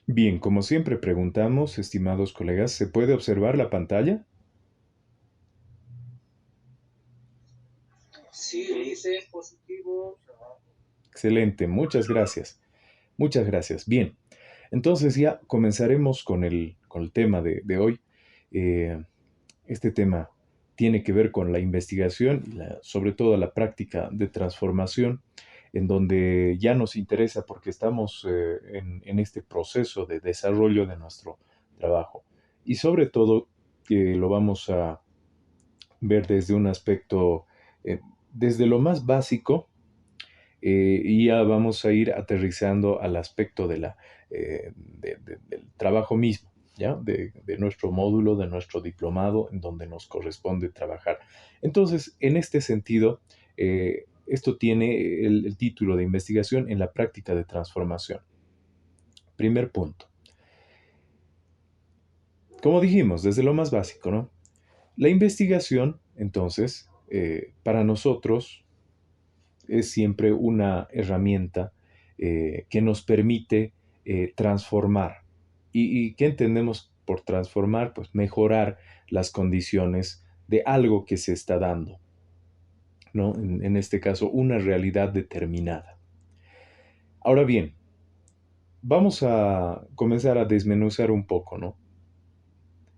Bien, como siempre preguntamos, estimados colegas, ¿se puede observar la pantalla? Sí, dice positivo. Excelente, muchas gracias. Muchas gracias. Bien, entonces ya comenzaremos con el tema de hoy. Eh, este tema tiene que ver con la investigación y sobre todo la práctica de transformación, en donde ya nos interesa porque estamos en este proceso de desarrollo de nuestro trabajo. Y sobre todo lo vamos a ver desde un aspecto, eh, desde lo más básico, y ya vamos a ir aterrizando al aspecto del trabajo mismo, ¿ya? De nuestro módulo, de nuestro diplomado, en donde nos corresponde trabajar. Entonces, en este sentido, esto tiene el título de investigación en la práctica de transformación. Primer punto. Como dijimos, desde lo más básico, ¿no? La investigación, entonces, para nosotros es siempre una herramienta que nos permite transformar. ¿Y qué entendemos por transformar? Pues mejorar las condiciones de algo que se está dando, ¿no? En este caso, una realidad determinada. Ahora bien, vamos a comenzar a desmenuzar un poco, ¿no?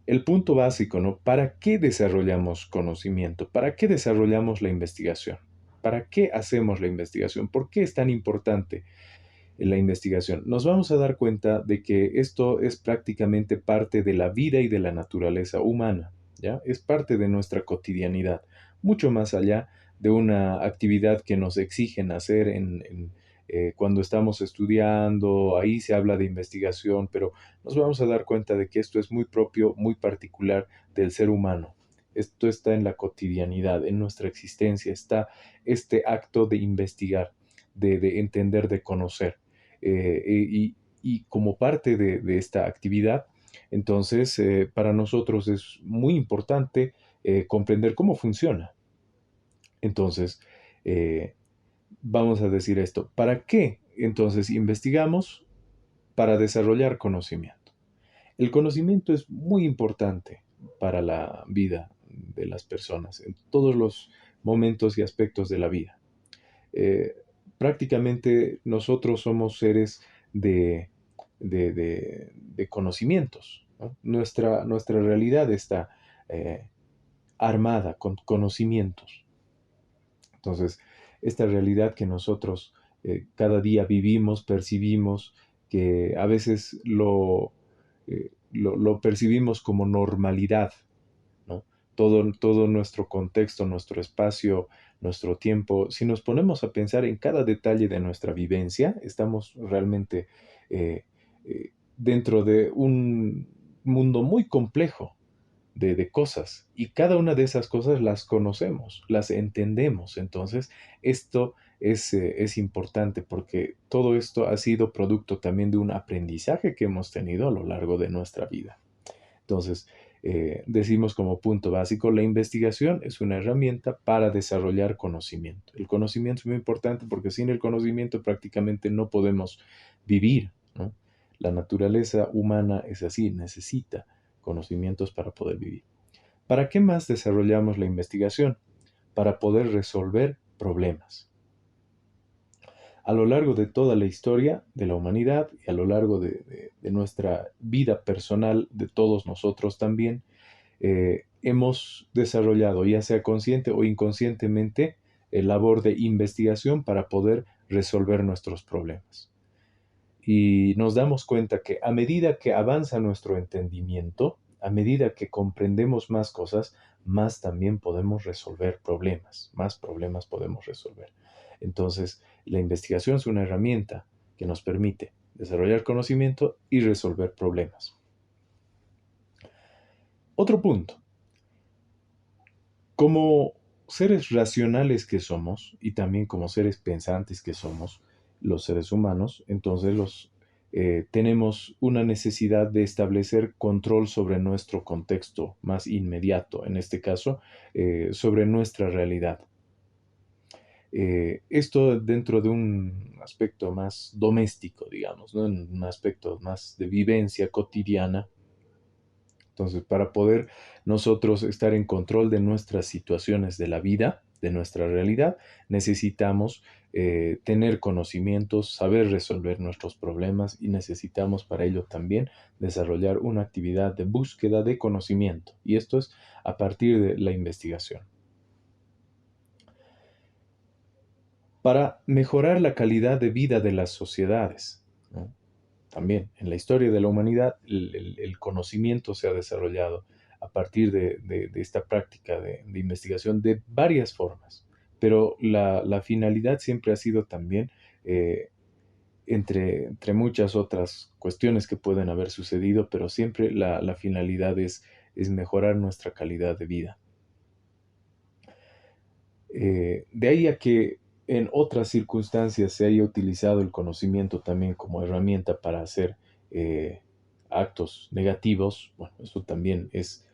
El punto básico, ¿no? ¿Para qué desarrollamos conocimiento? ¿Para qué desarrollamos la investigación? ¿Para qué hacemos la investigación? ¿Por qué es tan importante en la investigación? Nos vamos a dar cuenta de que esto es prácticamente parte de la vida y de la naturaleza humana, ¿ya? Es parte de nuestra cotidianidad, mucho más allá de una actividad que nos exigen hacer cuando estamos estudiando. Ahí se habla de investigación, pero nos vamos a dar cuenta de que esto es muy propio, muy particular del ser humano. Esto está en la cotidianidad, en nuestra existencia, está este acto de investigar, de entender, de conocer. Y como parte de esta actividad, entonces para nosotros es muy importante comprender cómo funciona. Entonces, eh, vamos a decir esto, ¿para qué entonces investigamos? Para desarrollar conocimiento. El conocimiento es muy importante para la vida de las personas en todos los momentos y aspectos de la vida. eh, Prácticamente nosotros somos seres de, de conocimientos, ¿no? Nuestra realidad está eh, armada con conocimientos. Entonces, esta realidad que nosotros cada día vivimos, percibimos, que a veces lo percibimos como normalidad, ¿no? Todo nuestro contexto, nuestro espacio, nuestro tiempo, si nos ponemos a pensar en cada detalle de nuestra vivencia, estamos realmente eh, dentro de un mundo muy complejo de cosas, y cada una de esas cosas las conocemos, las entendemos. Entonces, esto es importante porque todo esto ha sido producto también de un aprendizaje que hemos tenido a lo largo de nuestra vida. Entonces, decimos como punto básico, la investigación es una herramienta para desarrollar conocimiento. El conocimiento es muy importante porque sin el conocimiento prácticamente no podemos vivir, ¿no? La naturaleza humana es así, necesita conocimientos para poder vivir. ¿Para qué más desarrollamos la investigación? Para poder resolver problemas. A lo largo de toda la historia de la humanidad y a lo largo de nuestra vida personal, de todos nosotros también, hemos desarrollado, ya sea consciente o inconscientemente, labor de investigación para poder resolver nuestros problemas. Y nos damos cuenta que a medida que avanza nuestro entendimiento, a medida que comprendemos más cosas, más también podemos resolver problemas, más problemas podemos resolver. Entonces, la investigación es una herramienta que nos permite desarrollar conocimiento y resolver problemas. Otro punto, como seres racionales que somos y también como seres pensantes que somos los seres humanos, entonces tenemos una necesidad de establecer control sobre nuestro contexto más inmediato, en este caso, sobre nuestra realidad. Esto dentro de un aspecto más doméstico, digamos, ¿no? En un aspecto más de vivencia cotidiana. Entonces, para poder nosotros estar en control de nuestras situaciones de la vida, de nuestra realidad, necesitamos tener conocimientos, saber resolver nuestros problemas y necesitamos para ello también desarrollar una actividad de búsqueda de conocimiento. Y esto es a partir de la investigación. Para mejorar la calidad de vida de las sociedades, ¿no? También en la historia de la humanidad el conocimiento se ha desarrollado a partir de esta práctica de investigación de varias formas, pero la finalidad siempre ha sido también, entre muchas otras cuestiones que pueden haber sucedido, pero siempre la finalidad es mejorar nuestra calidad de vida. De ahí a que en otras circunstancias se haya utilizado el conocimiento también como herramienta para hacer eh, actos negativos, bueno, eso también es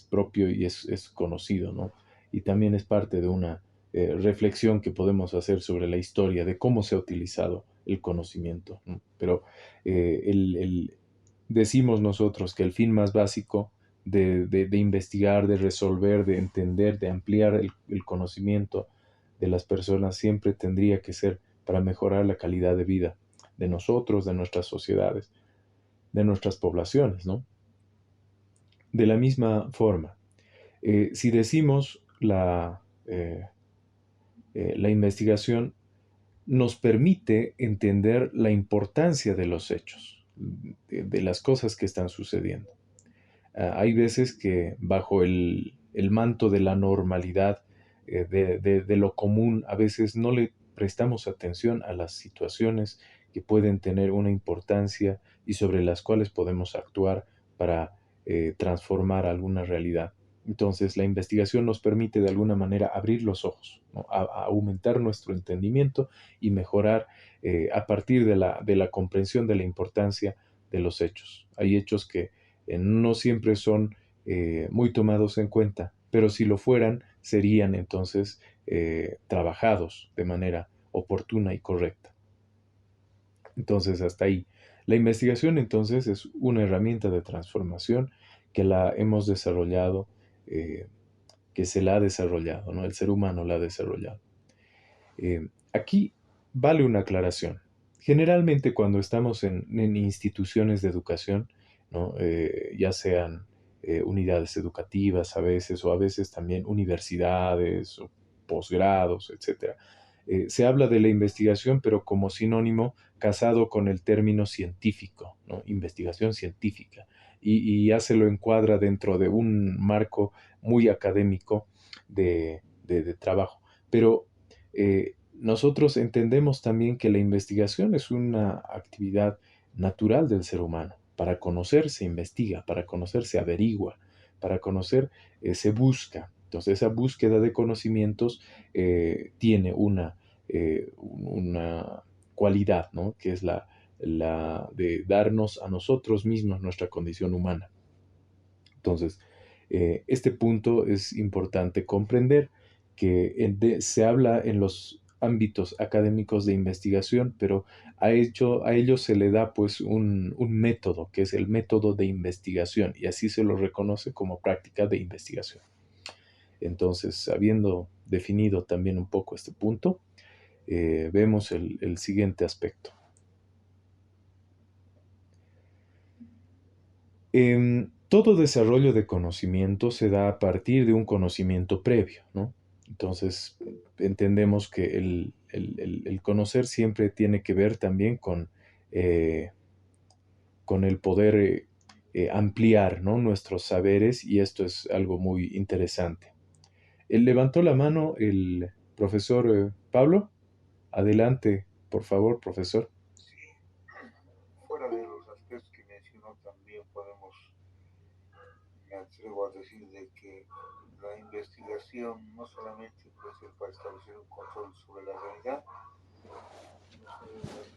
propio y es conocido, ¿no? Y también es parte de una reflexión que podemos hacer sobre la historia de cómo se ha utilizado el conocimiento, ¿no? Pero decimos nosotros que el fin más básico de investigar, de resolver, de entender, de ampliar el conocimiento de las personas siempre tendría que ser para mejorar la calidad de vida de nosotros, de nuestras sociedades, de nuestras poblaciones, ¿no? De la misma forma, si decimos la investigación nos permite entender la importancia de los hechos, de las cosas que están sucediendo. Hay veces que bajo el manto de la normalidad, de lo común, a veces no le prestamos atención a las situaciones que pueden tener una importancia y sobre las cuales podemos actuar para transformar alguna realidad. Entonces, la investigación nos permite de alguna manera abrir los ojos, ¿no? A aumentar nuestro entendimiento y mejorar a partir de la comprensión de la importancia de los hechos. Hay hechos que no siempre son muy tomados en cuenta, pero si lo fueran, serían entonces trabajados de manera oportuna y correcta. Entonces, hasta ahí. La investigación entonces es una herramienta de transformación que la hemos desarrollado, que se la ha desarrollado, ¿no? El ser humano la ha desarrollado. Aquí vale una aclaración. Generalmente cuando estamos en instituciones de educación, ¿no? Ya sean unidades educativas a veces o a veces también universidades o posgrados, etcétera, se habla de la investigación pero como sinónimo casado con el término científico, ¿no? Investigación científica y ya se lo encuadra dentro de un marco muy académico de trabajo. Pero nosotros entendemos también que la investigación es una actividad natural del ser humano. Para conocer se investiga, para conocer se averigua, para conocer se busca. Entonces esa búsqueda de conocimientos tiene una cualidad, ¿no? Que es la de darnos a nosotros mismos nuestra condición humana. Entonces, este punto es importante comprender que se habla en los ámbitos académicos de investigación, pero a ello se le da pues un método, que es el método de investigación, y así se lo reconoce como práctica de investigación. Entonces, habiendo definido también un poco este punto, vemos el siguiente aspecto. Todo desarrollo de conocimiento se da a partir de un conocimiento previo, ¿no? Entonces, entendemos que el conocer siempre tiene que ver también eh, con el poder ampliar, ¿no? Nuestros saberes y esto es algo muy interesante. Levantó la mano el profesor Pablo. Adelante, por favor, profesor. Fuera de los aspectos que mencionó, también podemos, me atrevo a decir, de que la investigación no solamente puede ser para establecer un control sobre la realidad, sino además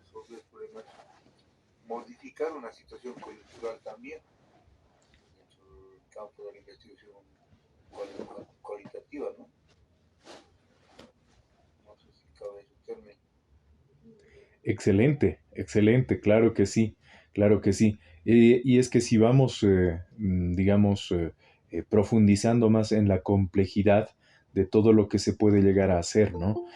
resolver problemas, modificar una situación coyuntural también dentro del campo de la investigación cualitativa, ¿no? Excelente, excelente, claro que sí, claro que sí. Y es que si vamos, digamos, profundizando más en la complejidad de todo lo que se puede llegar a hacer, ¿no?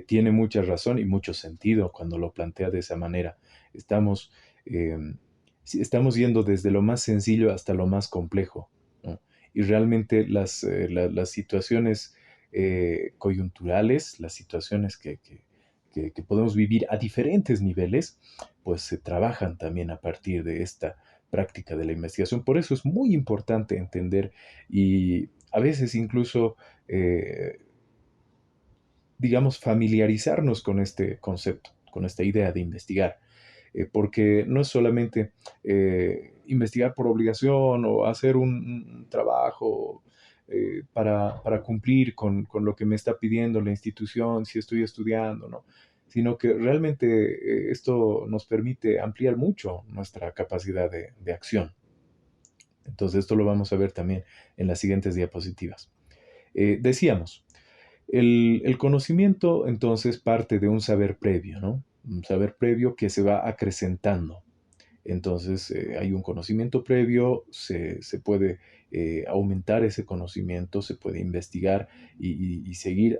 Tiene mucha razón y mucho sentido cuando lo plantea de esa manera. Estamos, eh, sí, estamos yendo desde lo más sencillo hasta lo más complejo, ¿no? Y realmente las situaciones coyunturales, las situaciones que podemos vivir a diferentes niveles, pues se trabajan también a partir de esta práctica de la investigación. Por eso es muy importante entender y a veces incluso, eh, digamos, familiarizarnos con este concepto, con esta idea de investigar, porque no es solamente investigar por obligación o hacer un trabajo para cumplir con lo que me está pidiendo la institución si estoy estudiando, ¿no? Sino que realmente esto nos permite ampliar mucho nuestra capacidad de acción. Entonces, esto lo vamos a ver también en las siguientes diapositivas. Decíamos, el conocimiento entonces parte de un saber previo, ¿no? Un saber previo que se va acrecentando. Entonces hay un conocimiento previo, se puede aumentar ese conocimiento, se puede investigar y seguir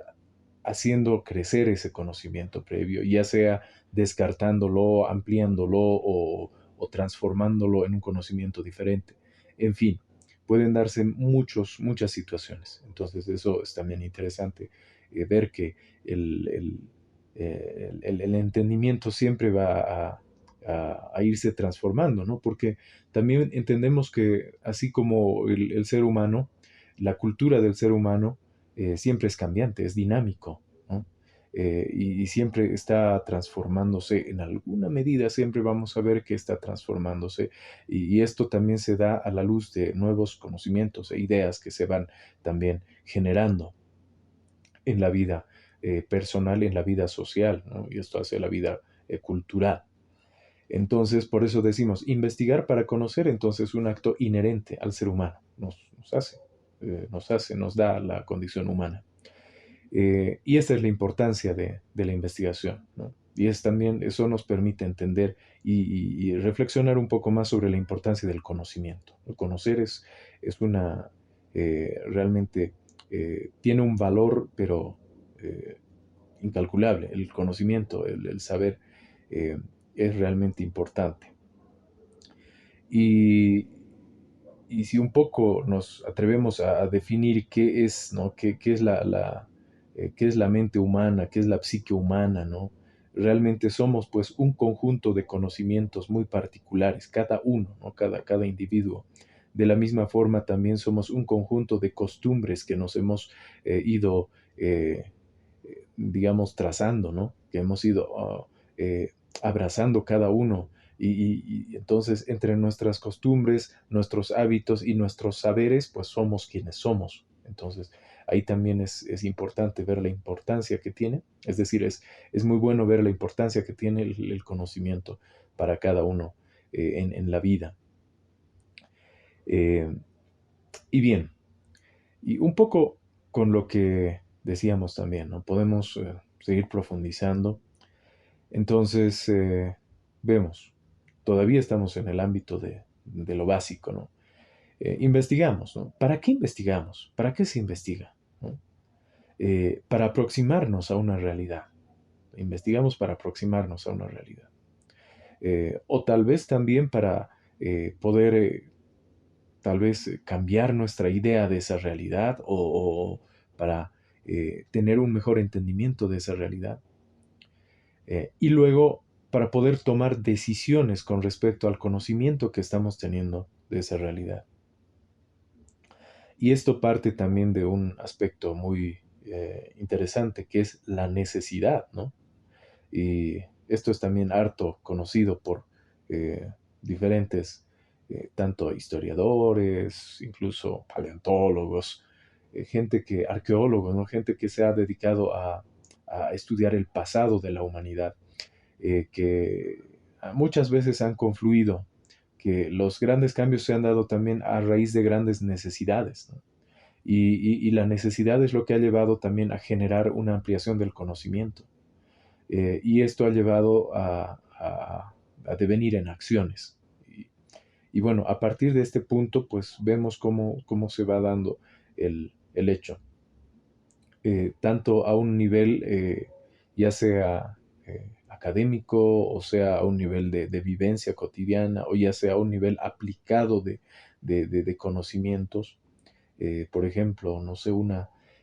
haciendo crecer ese conocimiento previo, ya sea descartándolo, ampliándolo o transformándolo en un conocimiento diferente. En fin, pueden darse muchas situaciones. Entonces eso es también interesante, ver que el, el- el entendimiento siempre va a irse transformando, ¿no? Porque también entendemos que así como el ser humano, la cultura del ser humano, siempre es cambiante, es dinámico, ¿no? Y siempre está transformándose en alguna medida, siempre vamos a ver que está transformándose y esto también se da a la luz de nuevos conocimientos e ideas que se van también generando en la vida personal, en la vida social, ¿no? Y esto hace la vida cultural. Entonces, por eso decimos, investigar para conocer, entonces, un acto inherente al ser humano, nos da la condición humana. Y esta es la importancia de la investigación, ¿no? Y es también, eso nos permite entender y reflexionar un poco más sobre la importancia del conocimiento. El conocer es una, realmente tiene un valor, pero incalculable. El conocimiento, el saber, eh, es realmente importante. Y, y si un poco nos atrevemos a definir qué es, ¿no? Qué es qué es la mente humana, qué es la psique humana, ¿no? Realmente somos pues un conjunto de conocimientos muy particulares, cada uno, ¿no? Cada individuo. De la misma forma también somos un conjunto de costumbres que nos hemos ido, digamos, trazando, ¿no? Que hemos ido abrazando cada uno y entonces entre nuestras costumbres, nuestros hábitos y nuestros saberes, pues somos quienes somos. Entonces ahí también es importante ver la importancia que tiene. Es decir, es muy bueno ver la importancia que tiene el conocimiento para cada uno en la vida. Eh, y bien, y un poco con lo que decíamos también, ¿no? Podemos seguir profundizando. Entonces, vemos, todavía estamos en el ámbito de lo básico, ¿no? Investigamos, ¿no? ¿Para qué investigamos? ¿Para qué se investiga? ¿No? Para aproximarnos a una realidad. Investigamos para aproximarnos a una realidad. O tal vez también para poder, tal vez, cambiar nuestra idea de esa realidad o para tener un mejor entendimiento de esa realidad. Y luego para poder tomar decisiones con respecto al conocimiento que estamos teniendo de esa realidad. Y esto parte también de un aspecto muy interesante, que es la necesidad, ¿no? Y esto es también harto conocido por eh, diferentes, tanto historiadores, incluso paleontólogos, arqueólogos, ¿no? Gente que se ha dedicado a estudiar el pasado de la humanidad, que muchas veces han confluido, que los grandes cambios se han dado también a raíz de grandes necesidades, ¿no? Y la necesidad es lo que ha llevado también a generar una ampliación del conocimiento. y esto ha llevado a devenir en acciones. Y bueno, a partir de este punto, pues vemos cómo se va dando el hecho. Tanto a un nivel ya sea académico, o sea a un nivel de vivencia cotidiana, o ya sea a un nivel aplicado de conocimientos. Por ejemplo, no sé,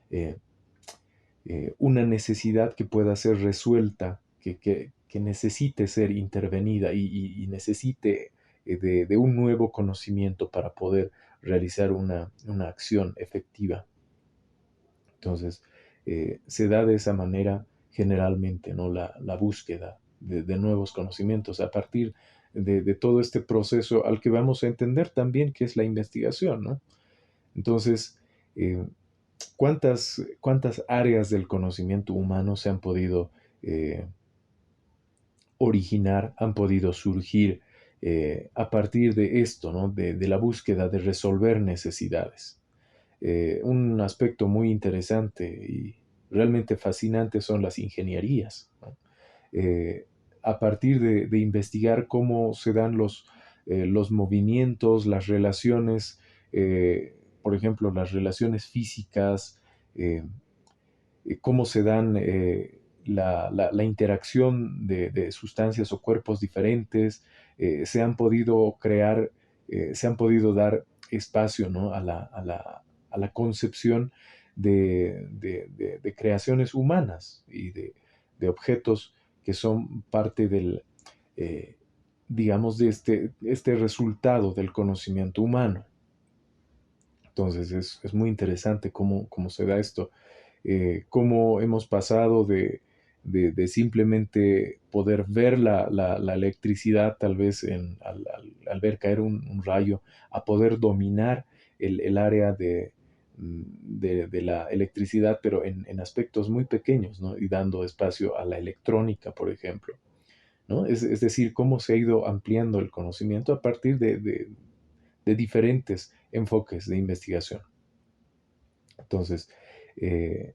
eh, una necesidad que pueda ser resuelta, que necesite ser intervenida y necesite de un nuevo conocimiento para poder realizar una acción efectiva. Entonces, se da de esa manera generalmente, ¿no? La búsqueda de nuevos conocimientos a partir de todo este proceso al que vamos a entender también que es la investigación, ¿no? Entonces, eh, ¿cuántas áreas del conocimiento humano se han podido eh, originar, han podido surgir a partir de esto, ¿no? De la búsqueda de resolver necesidades? Un aspecto muy interesante y realmente fascinante son las ingenierías, ¿no? Eh, a partir de investigar cómo se dan los movimientos, las relaciones, por ejemplo, las relaciones físicas, eh, cómo se dan la interacción de sustancias o cuerpos diferentes, se han podido crear, se han podido dar espacio, ¿no? A la concepción de creaciones humanas y de objetos que son parte eh, digamos, de este resultado del conocimiento humano. Entonces es muy interesante cómo se da esto, cómo hemos pasado de simplemente poder ver la electricidad tal vez al ver caer un rayo, a poder dominar el área de la electricidad, pero en aspectos muy pequeños, ¿no? Y dando espacio a la electrónica, por ejemplo, ¿no? Es decir, cómo se ha ido ampliando el conocimiento a partir de diferentes enfoques de investigación. Entonces,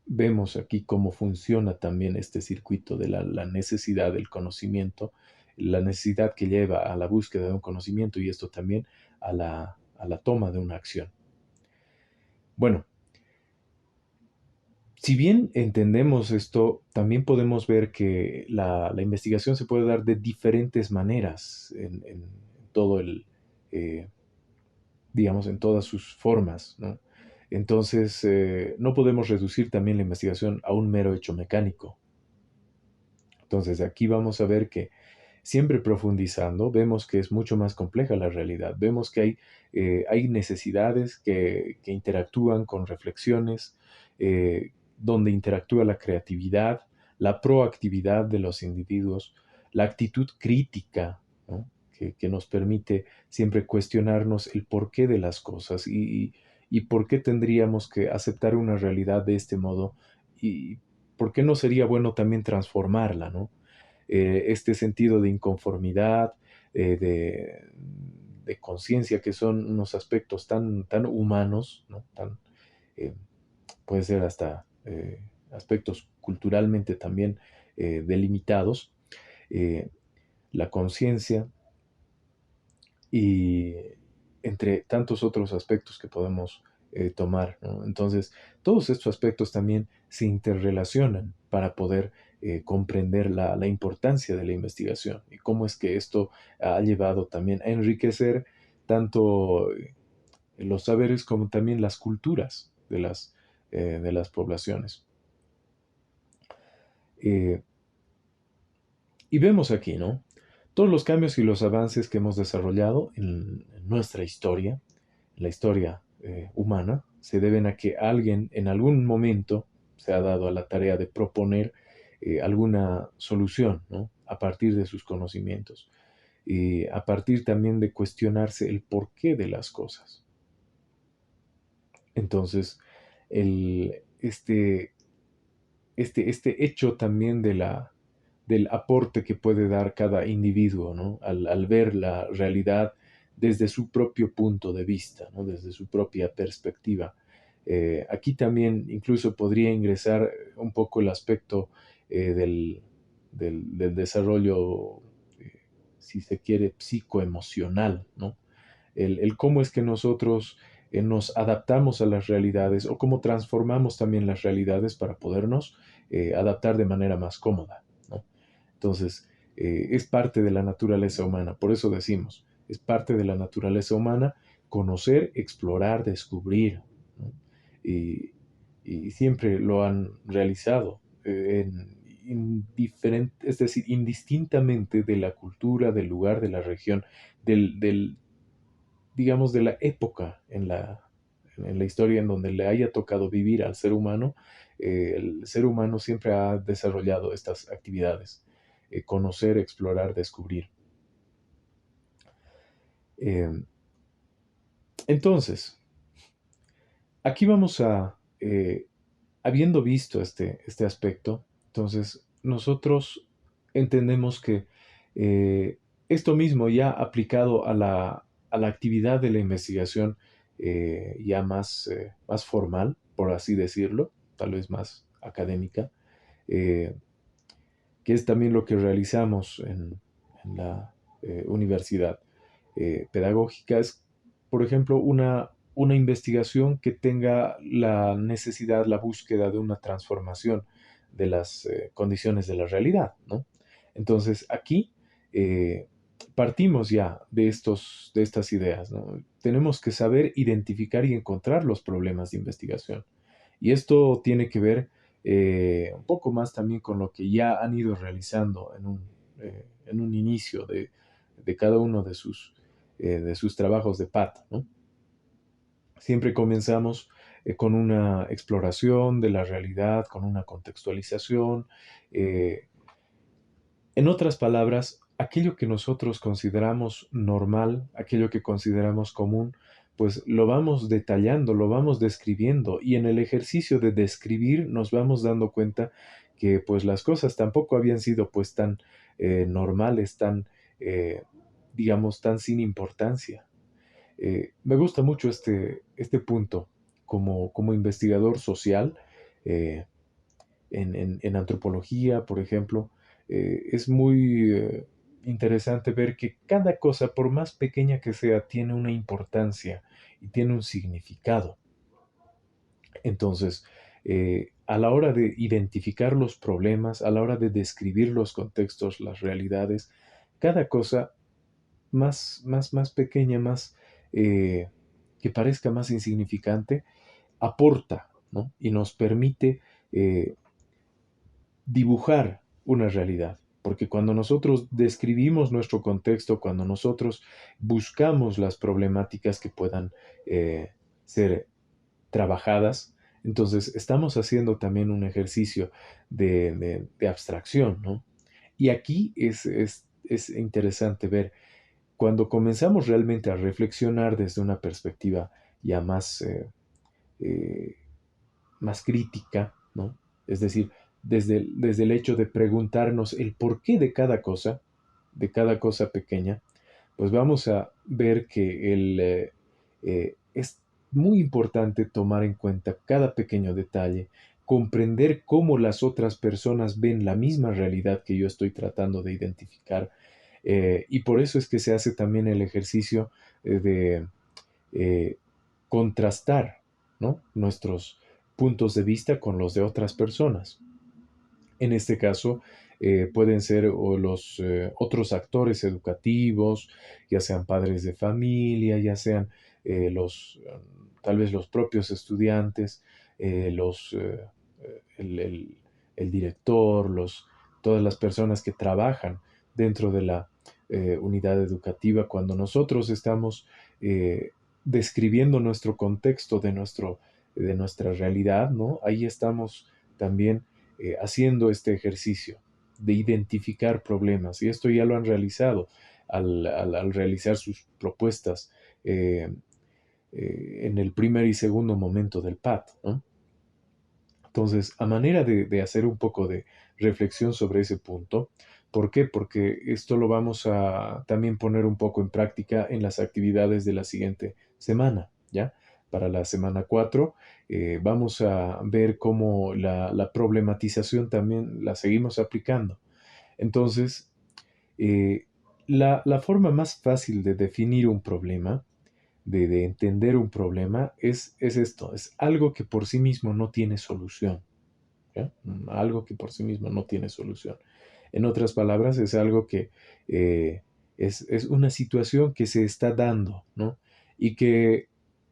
vemos aquí cómo funciona también este circuito de la necesidad del conocimiento, la necesidad que lleva a la búsqueda de un conocimiento y esto también a la toma de una acción. Bueno, si bien entendemos esto, también podemos ver que la investigación se puede dar de diferentes maneras en todo eh, digamos, en todas sus formas, ¿no? Entonces, no podemos reducir también la investigación a un mero hecho mecánico. Entonces, aquí vamos a ver que siempre profundizando, vemos que es mucho más compleja la realidad. Vemos que hay necesidades que interactúan con reflexiones, donde interactúa la creatividad, la proactividad de los individuos, la actitud crítica, ¿no? Que nos permite siempre cuestionarnos el porqué de las cosas y por qué tendríamos que aceptar una realidad de este modo y por qué no sería bueno también transformarla, ¿no? Este sentido de inconformidad, de conciencia, que son unos aspectos tan humanos, ¿no? Eh, puede ser hasta aspectos culturalmente también delimitados, eh, la conciencia y entre tantos otros aspectos que podemos tomar, ¿no? Entonces, todos estos aspectos también se interrelacionan para poder comprender la importancia de la investigación y cómo es que esto ha llevado también a enriquecer tanto los saberes como también las culturas de las poblaciones. Eh, y vemos aquí, ¿no? Todos los cambios y los avances que hemos desarrollado en nuestra historia, en la historia humana, se deben a que alguien en algún momento se ha dado a la tarea de proponer alguna solución, ¿no? A partir de sus conocimientos y a partir también de cuestionarse el porqué de las cosas. Entonces, este hecho también del aporte que puede dar cada individuo, ¿no? Al ver la realidad desde su propio punto de vista, ¿no? Desde su propia perspectiva. Aquí también incluso podría ingresar un poco el aspecto del, del desarrollo, si se quiere, psicoemocional, ¿no? El cómo es que nosotros nos adaptamos a las realidades o cómo transformamos también las realidades para podernos adaptar de manera más cómoda, ¿no? Entonces, es parte de la naturaleza humana, por eso decimos, es parte de la naturaleza humana conocer, explorar, descubrir, ¿no? Y, y siempre lo han realizado es decir, indistintamente de la cultura, del lugar, de la región, del digamos, de la época en la historia en donde le haya tocado vivir al ser humano, el ser humano siempre ha desarrollado estas actividades, conocer, explorar, descubrir. Eh, entonces, aquí vamos habiendo visto este aspecto, entonces nosotros entendemos que esto mismo ya aplicado a la actividad de la investigación ya más formal, por así decirlo, tal vez más académica, eh, que es también lo que realizamos en la universidad pedagógica, es, por ejemplo, una investigación que tenga la necesidad, la búsqueda de una transformación de las condiciones de la realidad, ¿no? Entonces, aquí eh, partimos ya de estas ideas, ¿no? Tenemos que saber identificar y encontrar los problemas de investigación. Y esto tiene que ver un poco más también con lo que ya han ido realizando en un inicio de cada uno de sus trabajos de PAT, ¿no? Siempre comenzamos con una exploración de la realidad, con una contextualización. eh, en otras palabras, aquello que nosotros consideramos normal, aquello que consideramos común, pues lo vamos detallando, lo vamos describiendo y en el ejercicio de describir nos vamos dando cuenta que pues las cosas tampoco habían sido pues tan normales, tan, eh, digamos, tan sin importancia. Me gusta mucho este punto como investigador social. eh, en antropología, por ejemplo, es muy interesante ver que cada cosa, por más pequeña que sea, tiene una importancia y tiene un significado. Entonces, a la hora de identificar los problemas, a la hora de describir los contextos, las realidades, cada cosa más pequeña, eh, que parezca más insignificante, aporta, ¿no? Y nos permite dibujar una realidad. Porque cuando nosotros describimos nuestro contexto, cuando nosotros buscamos las problemáticas que puedan ser trabajadas, entonces estamos haciendo también un ejercicio de abstracción, ¿no? Y aquí es interesante ver, cuando comenzamos realmente a reflexionar desde una perspectiva ya eh, más crítica, ¿no? Es decir, desde el hecho de preguntarnos el porqué de cada cosa pequeña, pues vamos a ver que es muy importante tomar en cuenta cada pequeño detalle, comprender cómo las otras personas ven la misma realidad que yo estoy tratando de identificar. Y por eso es que se hace también el ejercicio de contrastar, ¿no? Nuestros puntos de vista con los de otras personas. En este caso, pueden ser o los otros actores educativos, ya sean padres de familia, ya sean tal vez los propios estudiantes, el director, todas las personas que trabajan dentro de la unidad educativa. Cuando nosotros estamos describiendo nuestro contexto de nuestra realidad, ¿no? Ahí estamos también haciendo este ejercicio de identificar problemas. Y esto ya lo han realizado al realizar sus propuestas eh, en el primer y segundo momento del PAT, ¿no? Entonces, a manera de hacer un poco de reflexión sobre ese punto, ¿por qué? Porque esto lo vamos a también poner un poco en práctica en las actividades de la siguiente semana, ¿ya? Para la semana 4 vamos a ver cómo la problematización también la seguimos aplicando. Entonces, eh, la forma más fácil de definir un problema, de entender un problema, es esto, es algo que por sí mismo no tiene solución. ¿Ya? Algo que por sí mismo no tiene solución. En otras palabras, es algo que es una situación que se está dando, ¿no? Y que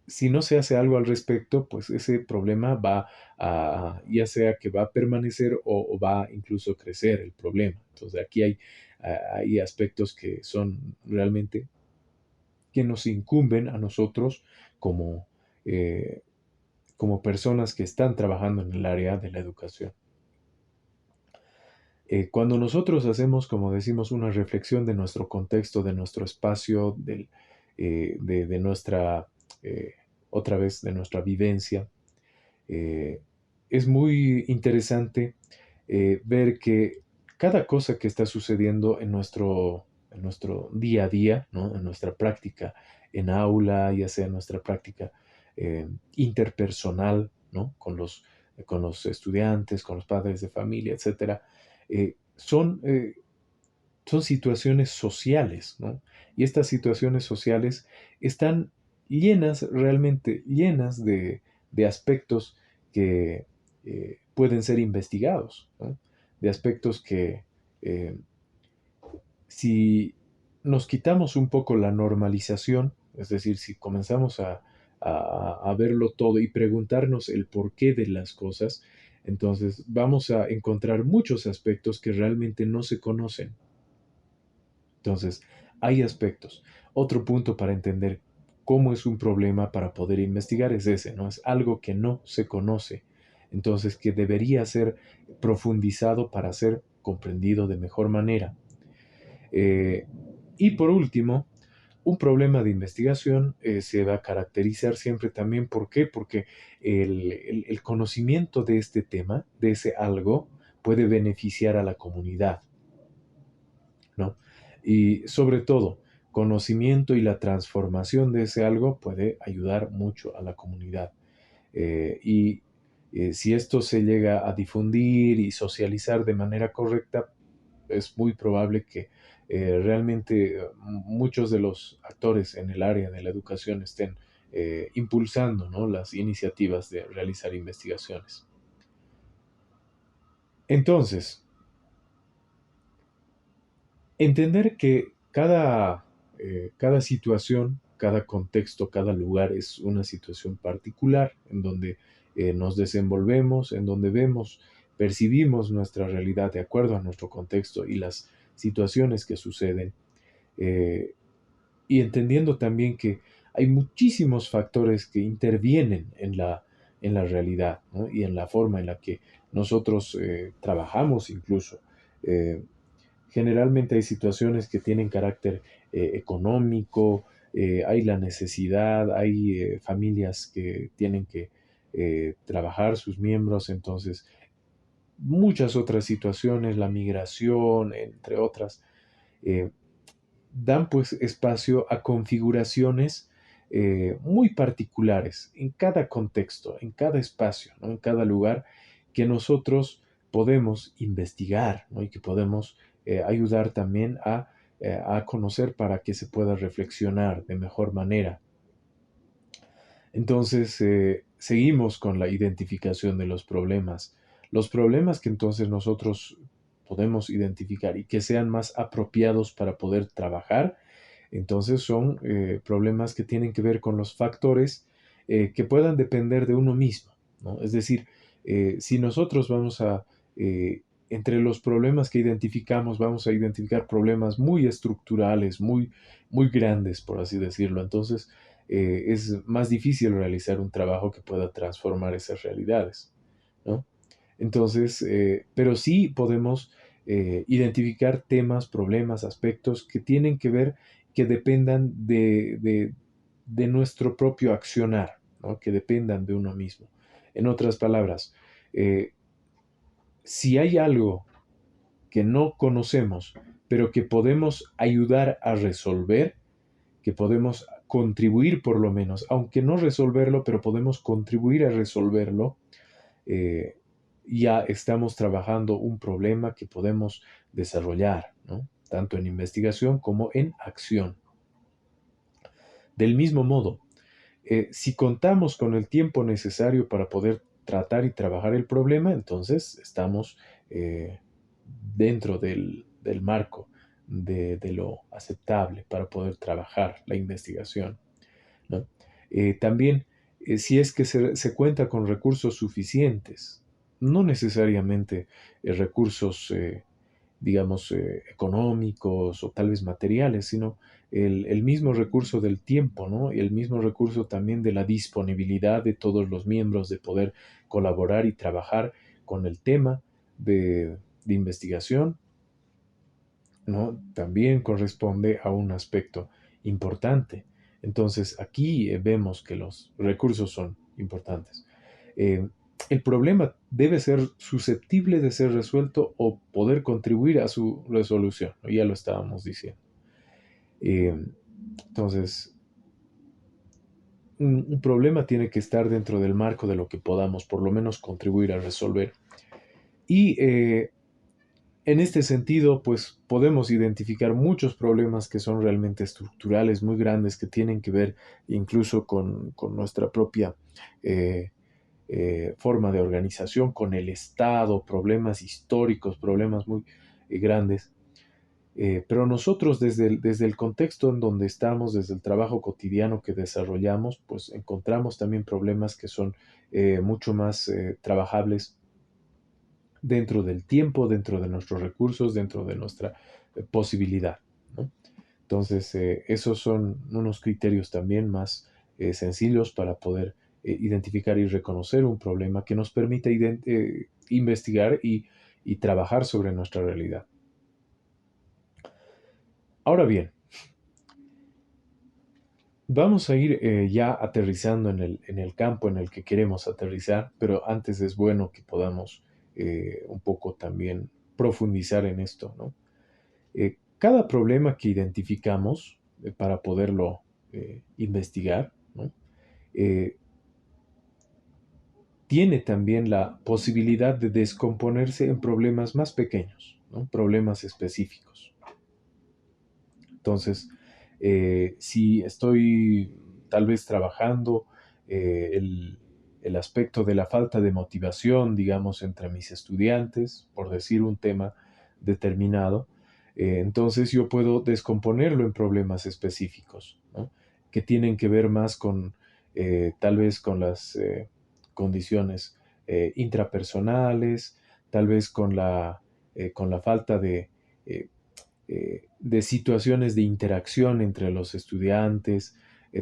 si no se hace algo al respecto, pues ese problema va a, ya sea que va a permanecer o va a incluso crecer el problema. Entonces aquí hay aspectos que son realmente que nos incumben a nosotros como, eh, como personas que están trabajando en el área de la educación. Cuando nosotros hacemos, como decimos, una reflexión de nuestro contexto, de nuestro espacio, de nuestra, eh, otra vez, de nuestra vivencia, eh, es muy interesante ver que cada cosa que está sucediendo en nuestro día a día, ¿no? En nuestra práctica en aula, ya sea en nuestra práctica interpersonal, ¿no? Con los estudiantes, con los padres de familia, etcétera, son situaciones sociales, ¿no? Y estas situaciones sociales están llenas, realmente llenas de aspectos que pueden ser investigados, ¿no? De aspectos que eh, si nos quitamos un poco la normalización, es decir, si comenzamos a verlo todo y preguntarnos el porqué de las cosas, entonces vamos a encontrar muchos aspectos que realmente no se conocen. Entonces, hay aspectos. Otro punto para entender cómo es un problema para poder investigar es ese, ¿no? Es algo que no se conoce. Entonces, que debería ser profundizado para ser comprendido de mejor manera. Eh, y por último, un problema de investigación se va a caracterizar siempre también, ¿por qué? Porque el conocimiento de este tema, de ese algo, puede beneficiar a la comunidad, ¿no? Y sobre todo, conocimiento y la transformación de ese algo puede ayudar mucho a la comunidad. Y si esto se llega a difundir y socializar de manera correcta, es muy probable que realmente muchos de los actores en el área de la educación estén impulsando, ¿no? Las iniciativas de realizar investigaciones. Entonces, entender que cada situación, cada contexto, cada lugar es una situación particular en donde nos desenvolvemos, en donde vemos, percibimos nuestra realidad de acuerdo a nuestro contexto y las situaciones que suceden. eh, y entendiendo también que hay muchísimos factores que intervienen en la realidad, ¿no? Y en la forma en la que nosotros trabajamos incluso. Eh, Generalmente hay situaciones que tienen carácter económico, hay la necesidad, hay familias que tienen que trabajar sus miembros, entonces muchas otras situaciones, la migración, entre otras, eh, dan pues espacio a configuraciones muy particulares en cada contexto, en cada espacio, ¿no? En cada lugar que nosotros podemos investigar, ¿no? Y que podemos ayudar también a conocer para que se pueda reflexionar de mejor manera. Entonces, seguimos con la identificación de los problemas. Los problemas que entonces nosotros podemos identificar y que sean más apropiados para poder trabajar, entonces son problemas que tienen que ver con los factores que puedan depender de uno mismo, ¿no? Es decir, si nosotros entre los problemas que identificamos, vamos a identificar problemas muy estructurales, muy grandes, por así decirlo. Entonces, es más difícil realizar un trabajo que pueda transformar esas realidades, ¿no? Entonces, pero sí podemos identificar temas, problemas, aspectos que tienen que ver, que dependan de nuestro propio accionar, ¿no? Que dependan de uno mismo. En otras palabras, eh, si hay algo que no conocemos, pero que podemos ayudar a resolver, que podemos contribuir por lo menos, aunque no resolverlo, pero podemos contribuir a resolverlo, eh, ya estamos trabajando un problema que podemos desarrollar, ¿no? Tanto en investigación como en acción. Del mismo modo, si contamos con el tiempo necesario para poder tratar y trabajar el problema, entonces estamos eh, dentro del marco de lo aceptable para poder trabajar la investigación, ¿no? También, si es que se cuenta con recursos suficientes, no necesariamente recursos digamos, económicos o tal vez materiales, sino el mismo recurso del tiempo, ¿no? Y el mismo recurso también de la disponibilidad de todos los miembros de poder colaborar y trabajar con el tema de investigación, ¿no? También corresponde a un aspecto importante. Entonces, aquí vemos que los recursos son importantes. Eh, el problema debe ser susceptible de ser resuelto o poder contribuir a su resolución, ¿no? Ya lo estábamos diciendo. Eh, entonces, un problema tiene que estar dentro del marco de lo que podamos por lo menos contribuir a resolver. Y en este sentido, pues podemos identificar muchos problemas que son realmente estructurales, muy grandes, que tienen que ver incluso con nuestra propia eh, forma de organización, con el Estado, problemas históricos, problemas muy grandes. Pero nosotros desde el contexto en donde estamos, desde el trabajo cotidiano que desarrollamos, pues encontramos también problemas que son mucho más trabajables dentro del tiempo, dentro de nuestros recursos, dentro de nuestra posibilidad, ¿no? Entonces, esos son unos criterios también más sencillos para poder identificar y reconocer un problema que nos permite investigar y trabajar sobre nuestra realidad. Ahora bien, vamos a ir ya aterrizando en el campo en el que queremos aterrizar, pero antes es bueno que podamos un poco también profundizar en esto, ¿no? Cada problema que identificamos para poderlo investigar, ¿no? Eh, tiene también la posibilidad de descomponerse en problemas más pequeños, ¿no? Problemas específicos. Entonces, si estoy tal vez trabajando el aspecto de la falta de motivación, digamos, entre mis estudiantes, por decir un tema determinado, entonces yo puedo descomponerlo en problemas específicos, ¿no? Que tienen que ver más con tal vez con las condiciones intrapersonales, tal vez con la falta eh, de situaciones de interacción entre los estudiantes,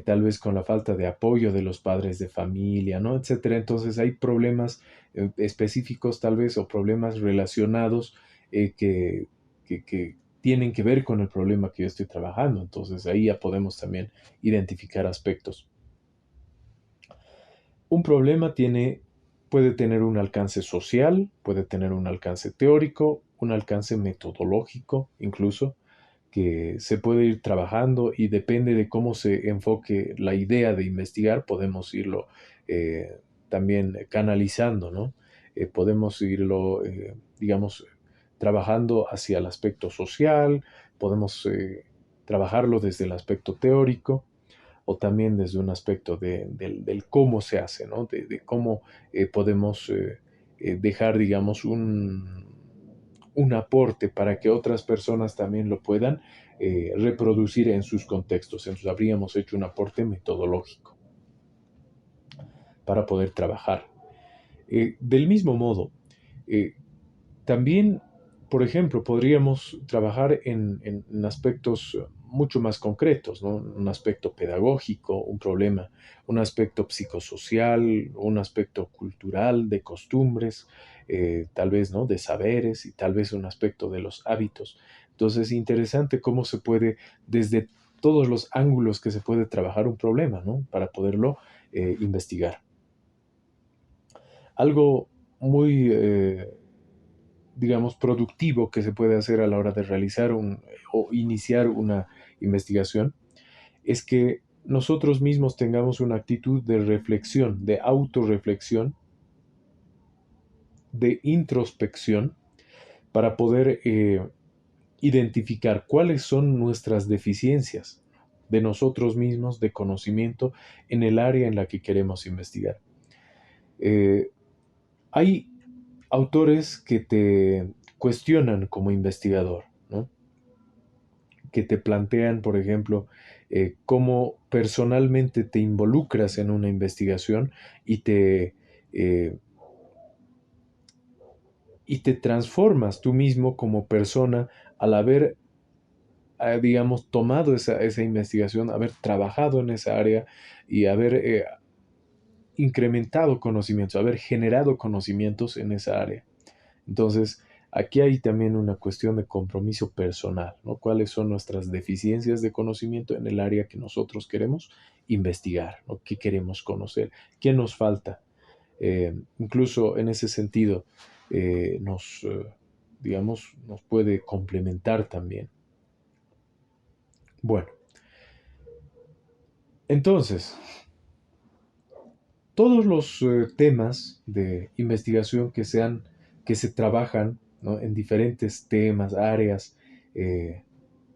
tal vez con la falta de apoyo de los padres de familia, ¿no? Etcétera. Entonces hay problemas específicos tal vez o problemas relacionados que tienen que ver con el problema que yo estoy trabajando. Entonces ahí ya podemos también identificar aspectos. Un problema puede tener un alcance social, puede tener un alcance teórico, un alcance metodológico incluso, que se puede ir trabajando y depende de cómo se enfoque la idea de investigar, podemos irlo también canalizando, ¿no? Podemos irlo, digamos, trabajando hacia el aspecto social, podemos trabajarlo desde el aspecto teórico o también desde un aspecto del cómo se hace, ¿no? De cómo podemos dejar, digamos, un aporte para que otras personas también lo puedan reproducir en sus contextos. Entonces habríamos hecho un aporte metodológico para poder trabajar. Del mismo modo, eh, también, por ejemplo, podríamos trabajar en aspectos mucho más concretos, ¿no? Un aspecto pedagógico, un problema, un aspecto psicosocial, un aspecto cultural, de costumbres, tal vez, ¿no? De saberes y tal vez un aspecto de los hábitos. Entonces, interesante cómo se puede, desde todos los ángulos que se puede trabajar un problema, ¿no? Para poderlo investigar. Algo muy digamos, productivo que se puede hacer a la hora de realizar o iniciar una investigación, es que nosotros mismos tengamos una actitud de reflexión, de autorreflexión, de introspección para poder identificar cuáles son nuestras deficiencias de nosotros mismos, de conocimiento en el área en la que queremos investigar. Eh, Hay autores que te cuestionan como investigador, ¿no? Que te plantean, por ejemplo, cómo personalmente te involucras en una investigación y eh, y te transformas tú mismo como persona al haber, digamos, tomado esa investigación, haber trabajado en esa área y haber incrementado conocimientos, haber generado conocimientos en esa área. Entonces, aquí hay también una cuestión de compromiso personal, ¿no? ¿Cuáles son nuestras deficiencias de conocimiento en el área que nosotros queremos investigar, ¿no? ¿Qué queremos conocer? ¿Qué nos falta? Incluso en ese sentido, digamos, nos puede complementar también. Bueno, entonces, todos los temas de investigación que se trabajan, ¿no? En diferentes temas, áreas, eh,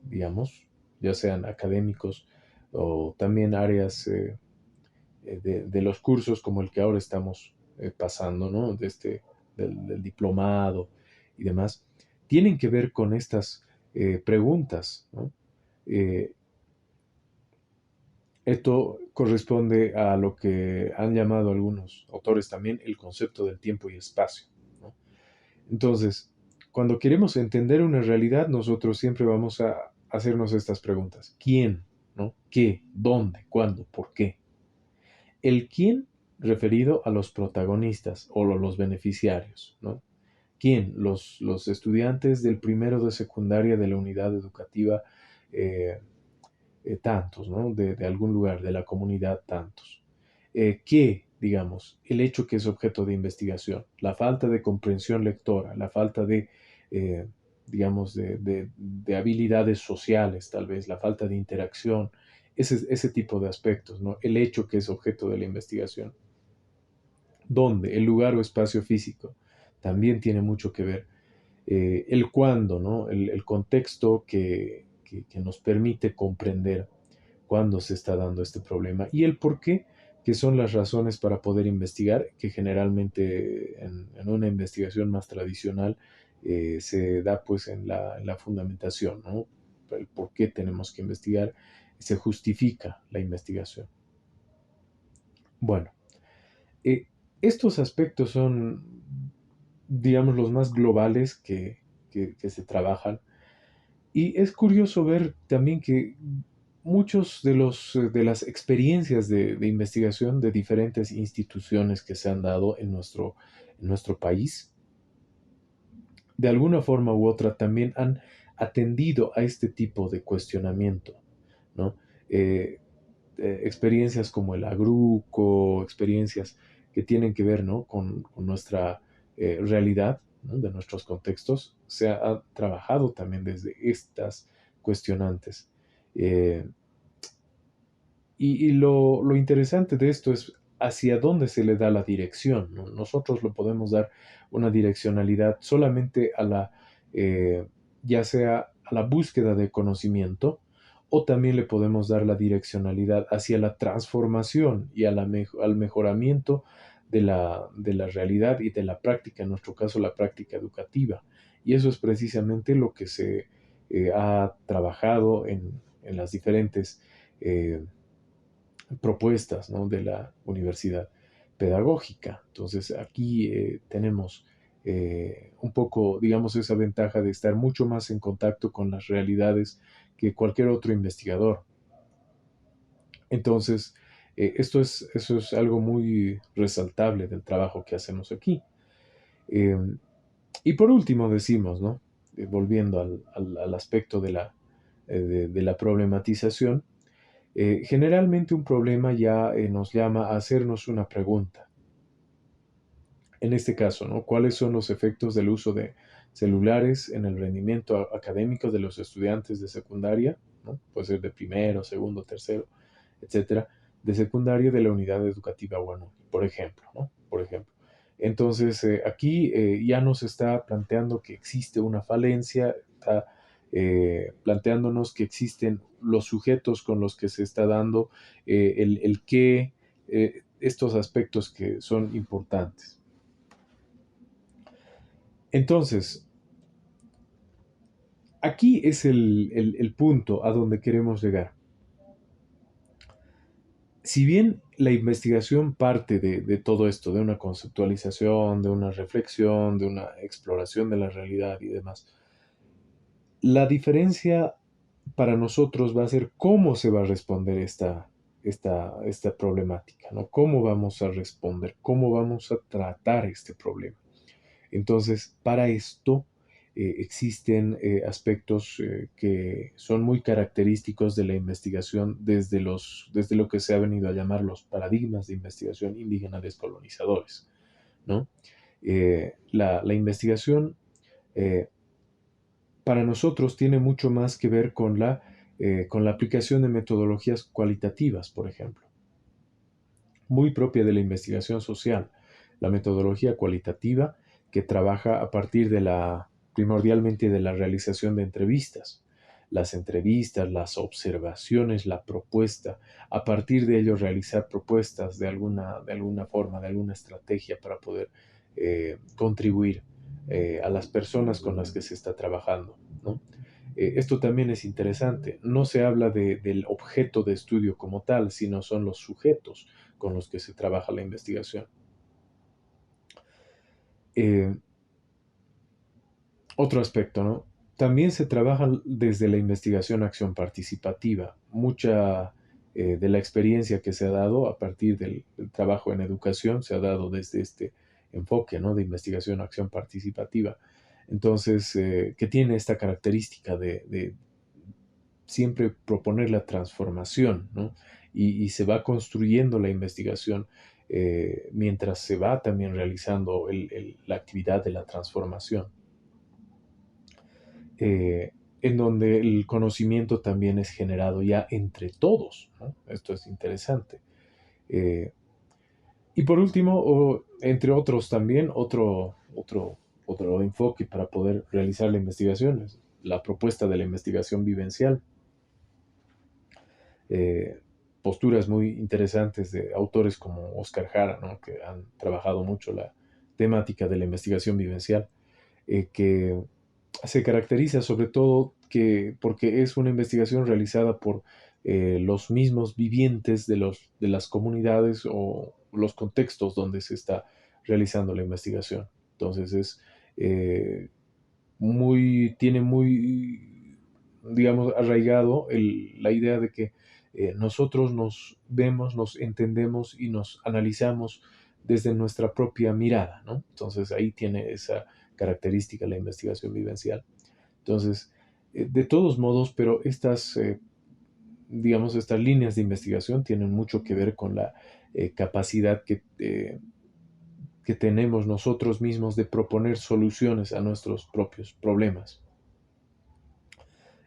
digamos, ya sean académicos o también áreas de los cursos como el que ahora estamos pasando, ¿no? Del diplomado y demás, tienen que ver con estas preguntas, ¿no? Eh, Esto corresponde a lo que han llamado algunos autores también el concepto del tiempo y espacio, ¿no? Entonces, cuando queremos entender una realidad, nosotros siempre vamos a hacernos estas preguntas. ¿Quién? ¿No? ¿Qué? ¿Dónde? ¿Cuándo? ¿Por qué? El quién referido a los protagonistas o los beneficiarios, ¿no? ¿Quién? Los estudiantes del primero de secundaria de la unidad educativa eh, tantos, ¿no? De algún lugar, de la comunidad tantos. ¿Qué, digamos? El hecho que es objeto de investigación, la falta de comprensión lectora, la falta de, eh, digamos, de habilidades sociales, tal vez, la falta de interacción, ese tipo de aspectos, ¿no? El hecho que es objeto de la investigación. ¿Dónde? El lugar o espacio físico también tiene mucho que ver. El cuándo, ¿no? El contexto que nos permite comprender cuándo se está dando este problema y el por qué, que son las razones para poder investigar, que generalmente en una investigación más tradicional se da pues en la fundamentación, ¿no? El por qué tenemos que investigar, se justifica la investigación. Bueno, eh, estos aspectos son, digamos, los más globales que se trabajan. Y es curioso ver también que muchos de las experiencias de investigación de diferentes instituciones que se han dado en nuestro país, de alguna forma u otra también han atendido a este tipo de cuestionamiento, ¿no? Eh, Experiencias como el agruco, experiencias que tienen que ver, ¿no? Con nuestra realidad, ¿no? De nuestros contextos, se ha trabajado también desde estas cuestionantes. Eh, y lo interesante de esto es hacia dónde se le da la dirección, ¿no? Nosotros lo podemos dar una direccionalidad solamente a eh, ya sea a la búsqueda de conocimiento, o también le podemos dar la direccionalidad hacia la transformación y a al mejoramiento de la realidad y de la práctica, en nuestro caso la práctica educativa. Y eso es precisamente lo que se ha trabajado en las diferentes propuestas, ¿no? De la universidad pedagógica. Entonces aquí tenemos un poco, digamos, esa ventaja de estar mucho más en contacto con las realidades que cualquier otro investigador. Entonces, eso es algo muy resaltable del trabajo que hacemos aquí. Eh, y por último decimos, ¿no? Volviendo al aspecto de la problematización, generalmente un problema ya nos llama a hacernos una pregunta. En este caso, ¿no? ¿Cuáles son los efectos del uso de celulares en el rendimiento académico de los estudiantes de secundaria? ¿No? Puede ser de primero, segundo, tercero, etcétera, de secundaria de la unidad educativa 1, por ejemplo, ¿no? Por ejemplo. Entonces, aquí ya nos está planteando que existe una falencia, está planteándonos que existen los sujetos con los que se está dando el qué, estos aspectos que son importantes. Entonces, aquí es el punto a donde queremos llegar. Si bien la investigación parte de todo esto, de una conceptualización, de una reflexión, de una exploración de la realidad y demás, la diferencia para nosotros va a ser cómo se va a responder esta problemática, ¿no? ¿Cómo vamos a responder? ¿Cómo vamos a tratar este problema? Entonces, para esto existen aspectos que son muy característicos de la investigación desde lo que se ha venido a llamar los paradigmas de investigación indígena descolonizadores, ¿no? La investigación eh, para nosotros tiene mucho más que ver con la aplicación de metodologías cualitativas, por ejemplo, muy propia de la investigación social, la metodología cualitativa que trabaja a partir primordialmente de la realización de entrevistas, las observaciones, la propuesta, a partir de ello realizar propuestas de alguna forma, de alguna estrategia para poder contribuir a las personas con las que se está trabajando, ¿no? Esto también es interesante. No se habla del objeto de estudio como tal, sino son los sujetos con los que se trabaja la investigación. Eh, Otro aspecto, ¿no? También se trabaja desde la investigación acción participativa. Mucha de la experiencia que se ha dado a partir del trabajo en educación se ha dado desde este enfoque, ¿no? De investigación acción participativa. Entonces, que tiene esta característica de siempre proponer la transformación, ¿no? Y se va construyendo la investigación mientras se va también realizando la actividad de la transformación, eh, en donde el conocimiento también es generado ya entre todos, ¿no? Esto es interesante. Eh, y por último, entre otros también, otro enfoque para poder realizar la investigación es la propuesta de la investigación vivencial. eh, Posturas muy interesantes de autores como Oscar Jara, ¿no? Que han trabajado mucho la temática de la investigación vivencial, que se caracteriza sobre todo porque es una investigación realizada por los mismos vivientes de las comunidades o los contextos donde se está realizando la investigación. Entonces eh, tiene muy, digamos, arraigado la idea de que nosotros nos vemos, nos entendemos y nos analizamos desde nuestra propia mirada, ¿no? Entonces ahí tiene esa característica la investigación vivencial. Entonces, de todos modos, pero digamos, estas líneas de investigación tienen mucho que ver con la capacidad que tenemos nosotros mismos de proponer soluciones a nuestros propios problemas.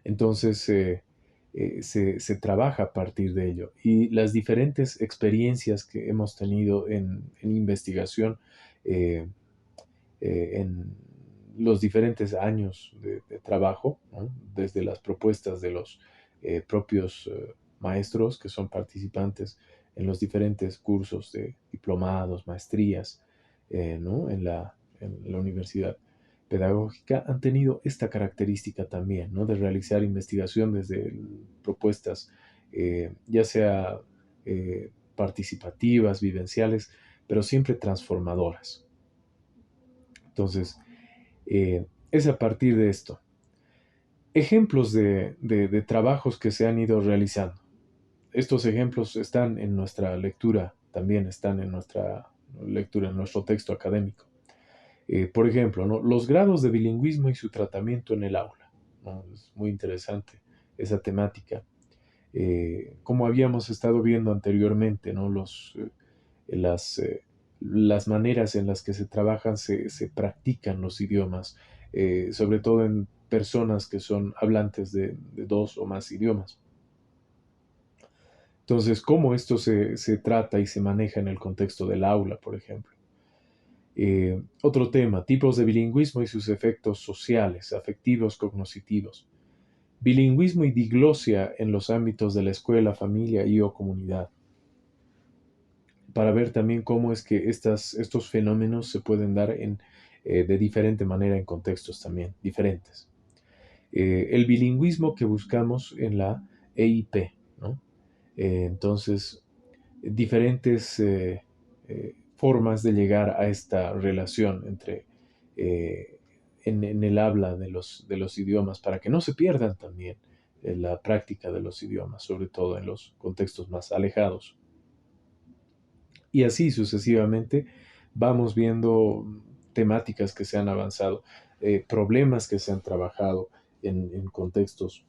Entonces, se trabaja a partir de ello. Y las diferentes experiencias que hemos tenido en investigación, eh, en los diferentes años de trabajo, ¿no? Desde las propuestas de los propios maestros que son participantes en los diferentes cursos de diplomados, maestrías, ¿no? En la universidad pedagógica, han tenido esta característica también, ¿no? De realizar investigación desde propuestas, ya sea participativas, vivenciales, pero siempre transformadoras. Entonces, es a partir de esto. Ejemplos de trabajos que se han ido realizando. Estos ejemplos están en nuestra lectura, también están en nuestra lectura, en nuestro texto académico. Por ejemplo, ¿no? Los grados de bilingüismo y su tratamiento en el aula, ¿no? Es muy interesante esa temática. Como habíamos estado viendo anteriormente, ¿no? Las, las maneras en las que se trabajan, se practican los idiomas, sobre todo en personas que son hablantes de dos o más idiomas. Entonces, ¿cómo esto se trata y se maneja en el contexto del aula, por ejemplo? Otro tema, tipos de bilingüismo y sus efectos sociales, afectivos, cognitivos. Bilingüismo y diglosia en los ámbitos de la escuela, familia y o comunidad. Para ver también cómo es que estos fenómenos se pueden dar de diferente manera en contextos también diferentes. El bilingüismo que buscamos en la EIP, ¿no? Entonces, diferentes formas de llegar a esta relación entre en el habla de los idiomas para que no se pierdan también en la práctica de los idiomas, sobre todo en los contextos más alejados. Y así sucesivamente vamos viendo temáticas que se han avanzado, problemas que se han trabajado en contextos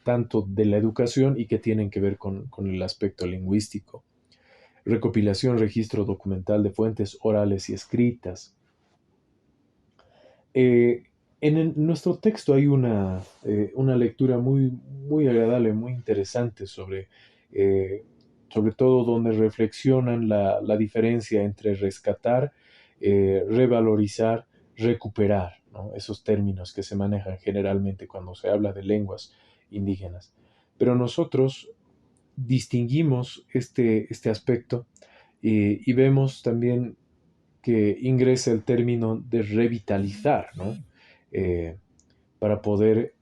tanto de la educación y que tienen que ver con el aspecto lingüístico. Recopilación, registro documental de fuentes orales y escritas. Eh, nuestro texto hay una lectura muy agradable, muy interesante eh, sobre todo donde reflexionan la diferencia entre rescatar, revalorizar, recuperar, ¿no? Esos términos que se manejan generalmente cuando se habla de lenguas indígenas. Pero nosotros distinguimos este aspecto y vemos también que ingresa el término de revitalizar, ¿no? Eh, para poder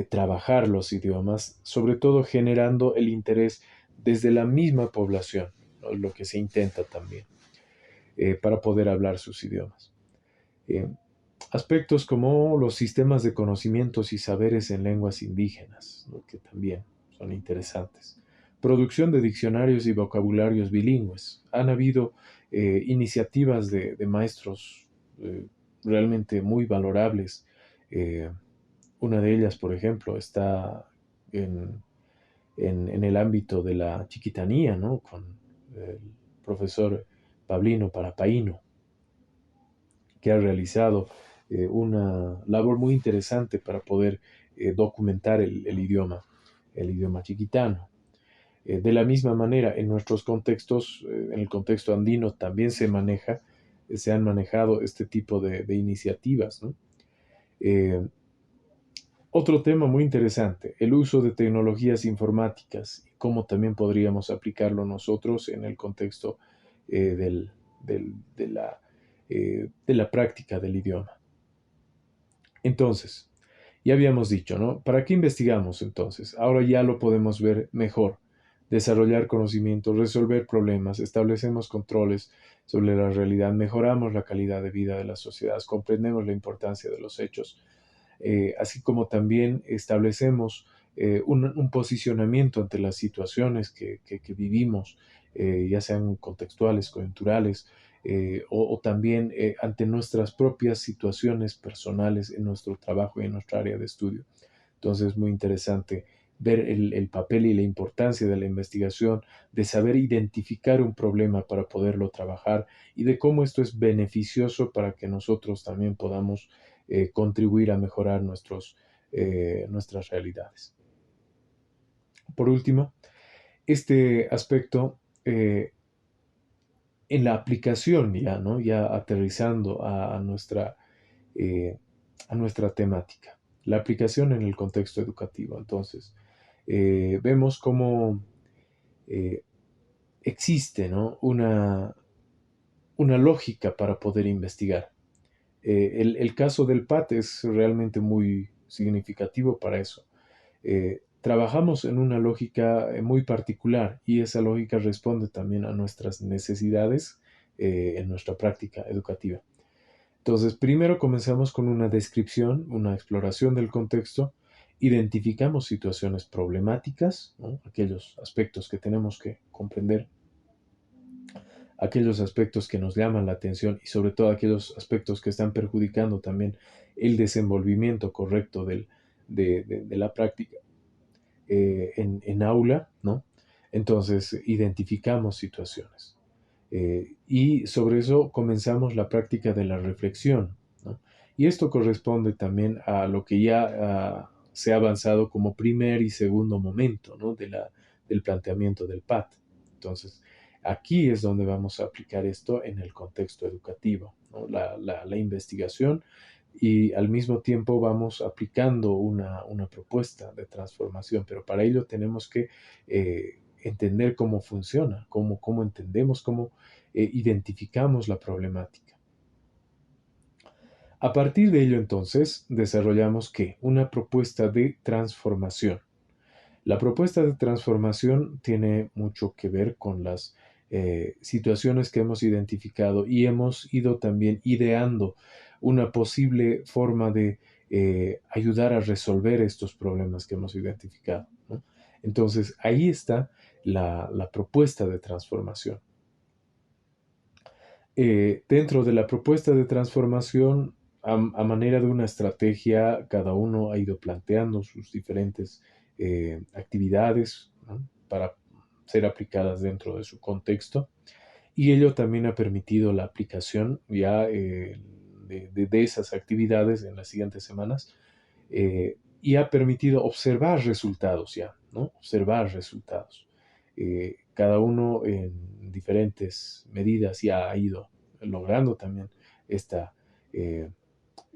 trabajar los idiomas, sobre todo generando el interés desde la misma población, ¿no? Lo que se intenta también, para poder hablar sus idiomas. Eh, Aspectos como los sistemas de conocimientos y saberes en lenguas indígenas, ¿no? Que también son interesantes. Producción de diccionarios y vocabularios bilingües. Han habido iniciativas de maestros realmente muy valorables. Eh, una de ellas, por ejemplo, está en, en el ámbito de la chiquitanía, ¿no? Con el profesor Pablino Parapaíno, que ha realizado una labor muy interesante para poder documentar el idioma chiquitano. De la misma manera, en nuestros contextos, en el contexto andino también se han manejado este tipo de iniciativas, ¿no? Eh, Otro tema muy interesante, el uso de tecnologías informáticas y cómo también podríamos aplicarlo nosotros en el contexto eh, del- del- de la práctica del idioma. Entonces, ya habíamos dicho, ¿no? ¿Para qué investigamos entonces? Ahora ya lo podemos ver mejor. Desarrollar conocimientos, resolver problemas, establecemos controles sobre la realidad, mejoramos la calidad de vida de las sociedades, comprendemos la importancia de los hechos, así como también establecemos un posicionamiento ante las situaciones que vivimos, ya sean contextuales, coyunturales, o también ante nuestras propias situaciones personales en nuestro trabajo y en nuestra área de estudio. Entonces es muy interesante ver el papel y la importancia de la investigación, de saber identificar un problema para poderlo trabajar y de cómo esto es beneficioso para que nosotros también podamos contribuir a mejorar nuestras realidades. Por último, este aspecto en la aplicación ya, ¿no? Ya aterrizando eh, a nuestra temática, la aplicación en el contexto educativo. Entonces, vemos cómo eh, existe, ¿no? Una lógica para poder investigar. El caso del PAT es realmente muy significativo para eso. Trabajamos en una lógica muy particular y esa lógica responde también a nuestras necesidades en nuestra práctica educativa. Entonces, primero comenzamos con una descripción, una exploración del contexto, identificamos situaciones problemáticas, ¿no? Aquellos aspectos que tenemos que comprender, aquellos aspectos que nos llaman la atención y sobre todo aquellos aspectos que están perjudicando también el desenvolvimiento correcto de la práctica en aula, ¿no? Entonces, identificamos situaciones. Y sobre eso comenzamos la práctica de la reflexión, ¿no? Y esto corresponde también a lo que ya se ha avanzado como primer y segundo momento, ¿no? Del planteamiento del PAT. Entonces, Aquí es donde vamos a aplicar esto en el contexto educativo, ¿no? La investigación y al mismo tiempo vamos aplicando una propuesta de transformación, pero para ello tenemos que entender cómo funciona, cómo entendemos, cómo identificamos la problemática. A partir de ello, entonces, desarrollamos ¿qué? Una propuesta de transformación. La propuesta de transformación tiene mucho que ver con las situaciones que hemos identificado y hemos ido también ideando una posible forma de ayudar a resolver estos problemas que hemos identificado, ¿no? Entonces, ahí está la propuesta de transformación. Dentro de la propuesta de transformación, a manera de una estrategia, cada uno ha ido planteando sus diferentes actividades, ¿no? Para ser aplicadas dentro de su contexto. Y ello también ha permitido la aplicación ya de esas actividades en las siguientes semanas y ha permitido observar resultados ya, ¿no? Observar resultados. Cada uno en diferentes medidas ya ha ido logrando también esta, eh,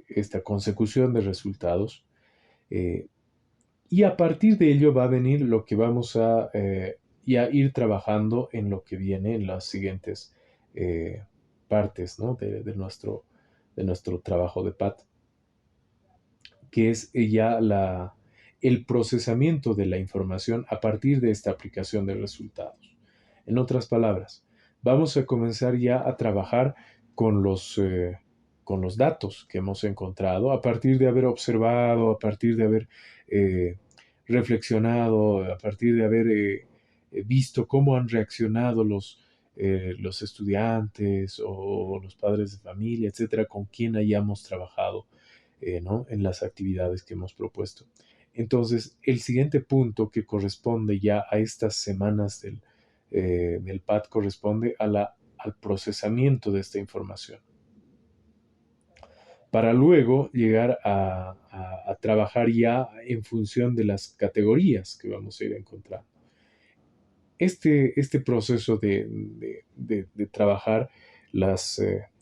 esta consecución de resultados. eh, y a partir de ello va a venir lo que vamos a ya ir trabajando en lo que viene en las siguientes eh, partes, ¿no? de nuestro trabajo de PAT, que es ya el procesamiento de la información a partir de esta aplicación de resultados. En otras palabras, vamos a comenzar ya a trabajar con con los datos que hemos encontrado, a partir de haber observado, a partir de haber eh, reflexionado, a partir de haber visto cómo han reaccionado los estudiantes o los padres de familia, etcétera, con quien hayamos trabajado, ¿no? En las actividades que hemos propuesto. Entonces, el siguiente punto que corresponde ya a estas semanas del PAT corresponde al procesamiento de esta información, para luego llegar a trabajar ya en función de las categorías que vamos a ir encontrando. Este proceso de trabajar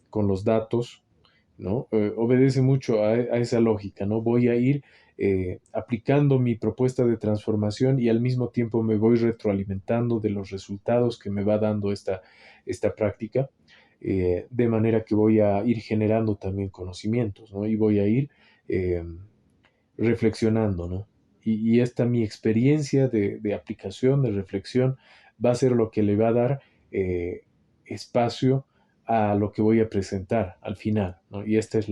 con los datos, ¿no? Obedece mucho a esa lógica, ¿no? Voy a ir aplicando mi propuesta de transformación y al mismo tiempo me voy retroalimentando de los resultados que me va dando esta práctica, de manera que voy a ir generando también conocimientos, ¿no? Y voy a ir eh, reflexionando, ¿no? Y esta mi experiencia de aplicación, de reflexión, va a ser lo que le va a dar espacio a lo que voy a presentar al final, ¿no? Y esta es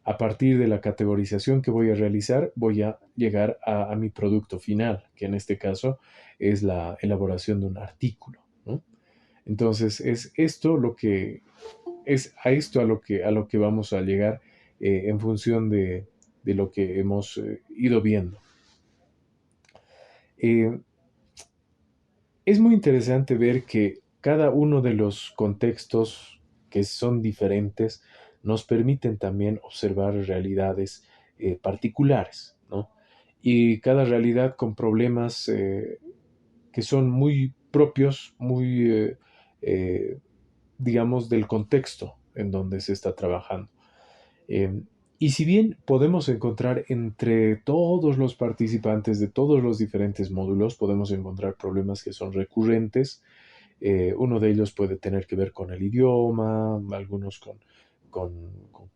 a partir de la categorización que voy a realizar, voy a llegar a mi producto final, que en este caso es la elaboración de un artículo, ¿no? Entonces, es esto lo que, es a esto a lo que vamos a llegar en función de lo que hemos ido viendo. Eh, es muy interesante ver que cada uno de los contextos que son diferentes nos permiten también observar realidades particulares, ¿no? Y cada realidad con problemas que son muy propios, muy, digamos, del contexto en donde se está trabajando. Eh, y si bien podemos encontrar entre todos los participantes de todos los diferentes módulos, podemos encontrar problemas que son recurrentes. Uno de ellos puede tener que ver con el idioma, algunos con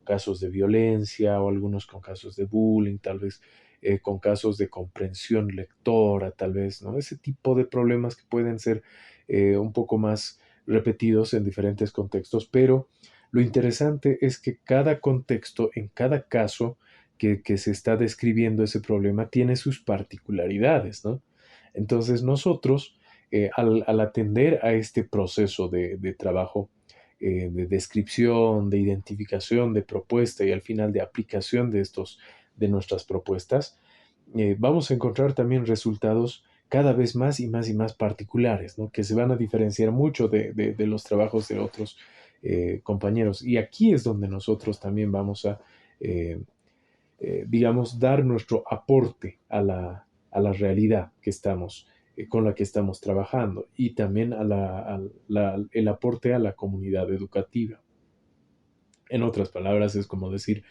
casos de violencia o algunos con casos de bullying, tal vez con casos de comprensión lectora, tal vez, ¿no? Ese tipo de problemas que pueden ser un poco más repetidos en diferentes contextos, pero lo interesante es que cada contexto, en cada caso que se está describiendo ese problema, tiene sus particularidades, ¿no? Entonces nosotros, al atender a este proceso de trabajo, de descripción, de identificación, de propuesta y al final de aplicación de nuestras propuestas, vamos a encontrar también resultados cada vez más y más y más particulares, ¿no? Que se van a diferenciar mucho de los trabajos de otros compañeros. Y aquí es donde nosotros también vamos a, eh, digamos, dar nuestro aporte a la realidad que estamos con la que estamos trabajando y también el aporte a la comunidad educativa. En otras palabras, es como decir,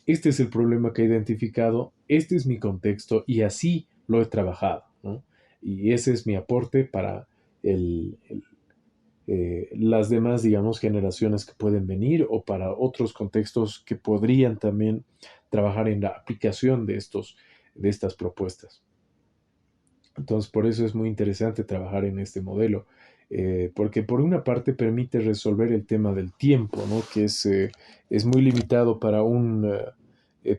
este es el problema que he identificado, este es mi contexto y así lo he trabajado, ¿no? Y ese es mi aporte para las demás, digamos, generaciones que pueden venir o para otros contextos que podrían también trabajar en la aplicación de estas propuestas. Entonces, por eso es muy interesante trabajar en este modelo, porque por una parte permite resolver el tema del tiempo, ¿no? Que es muy limitado para un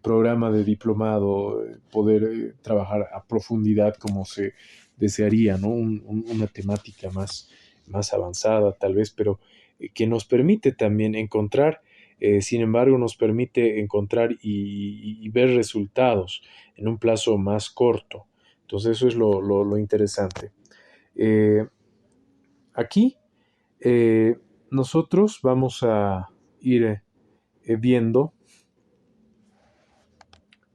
programa de diplomado, poder trabajar a profundidad como se desearía, ¿no? Una temática más avanzada tal vez, pero que nos permite también encontrar, sin embargo, nos permite encontrar y ver resultados en un plazo más corto. Entonces eso es lo interesante. Eh, aquí eh, nosotros vamos a ir viendo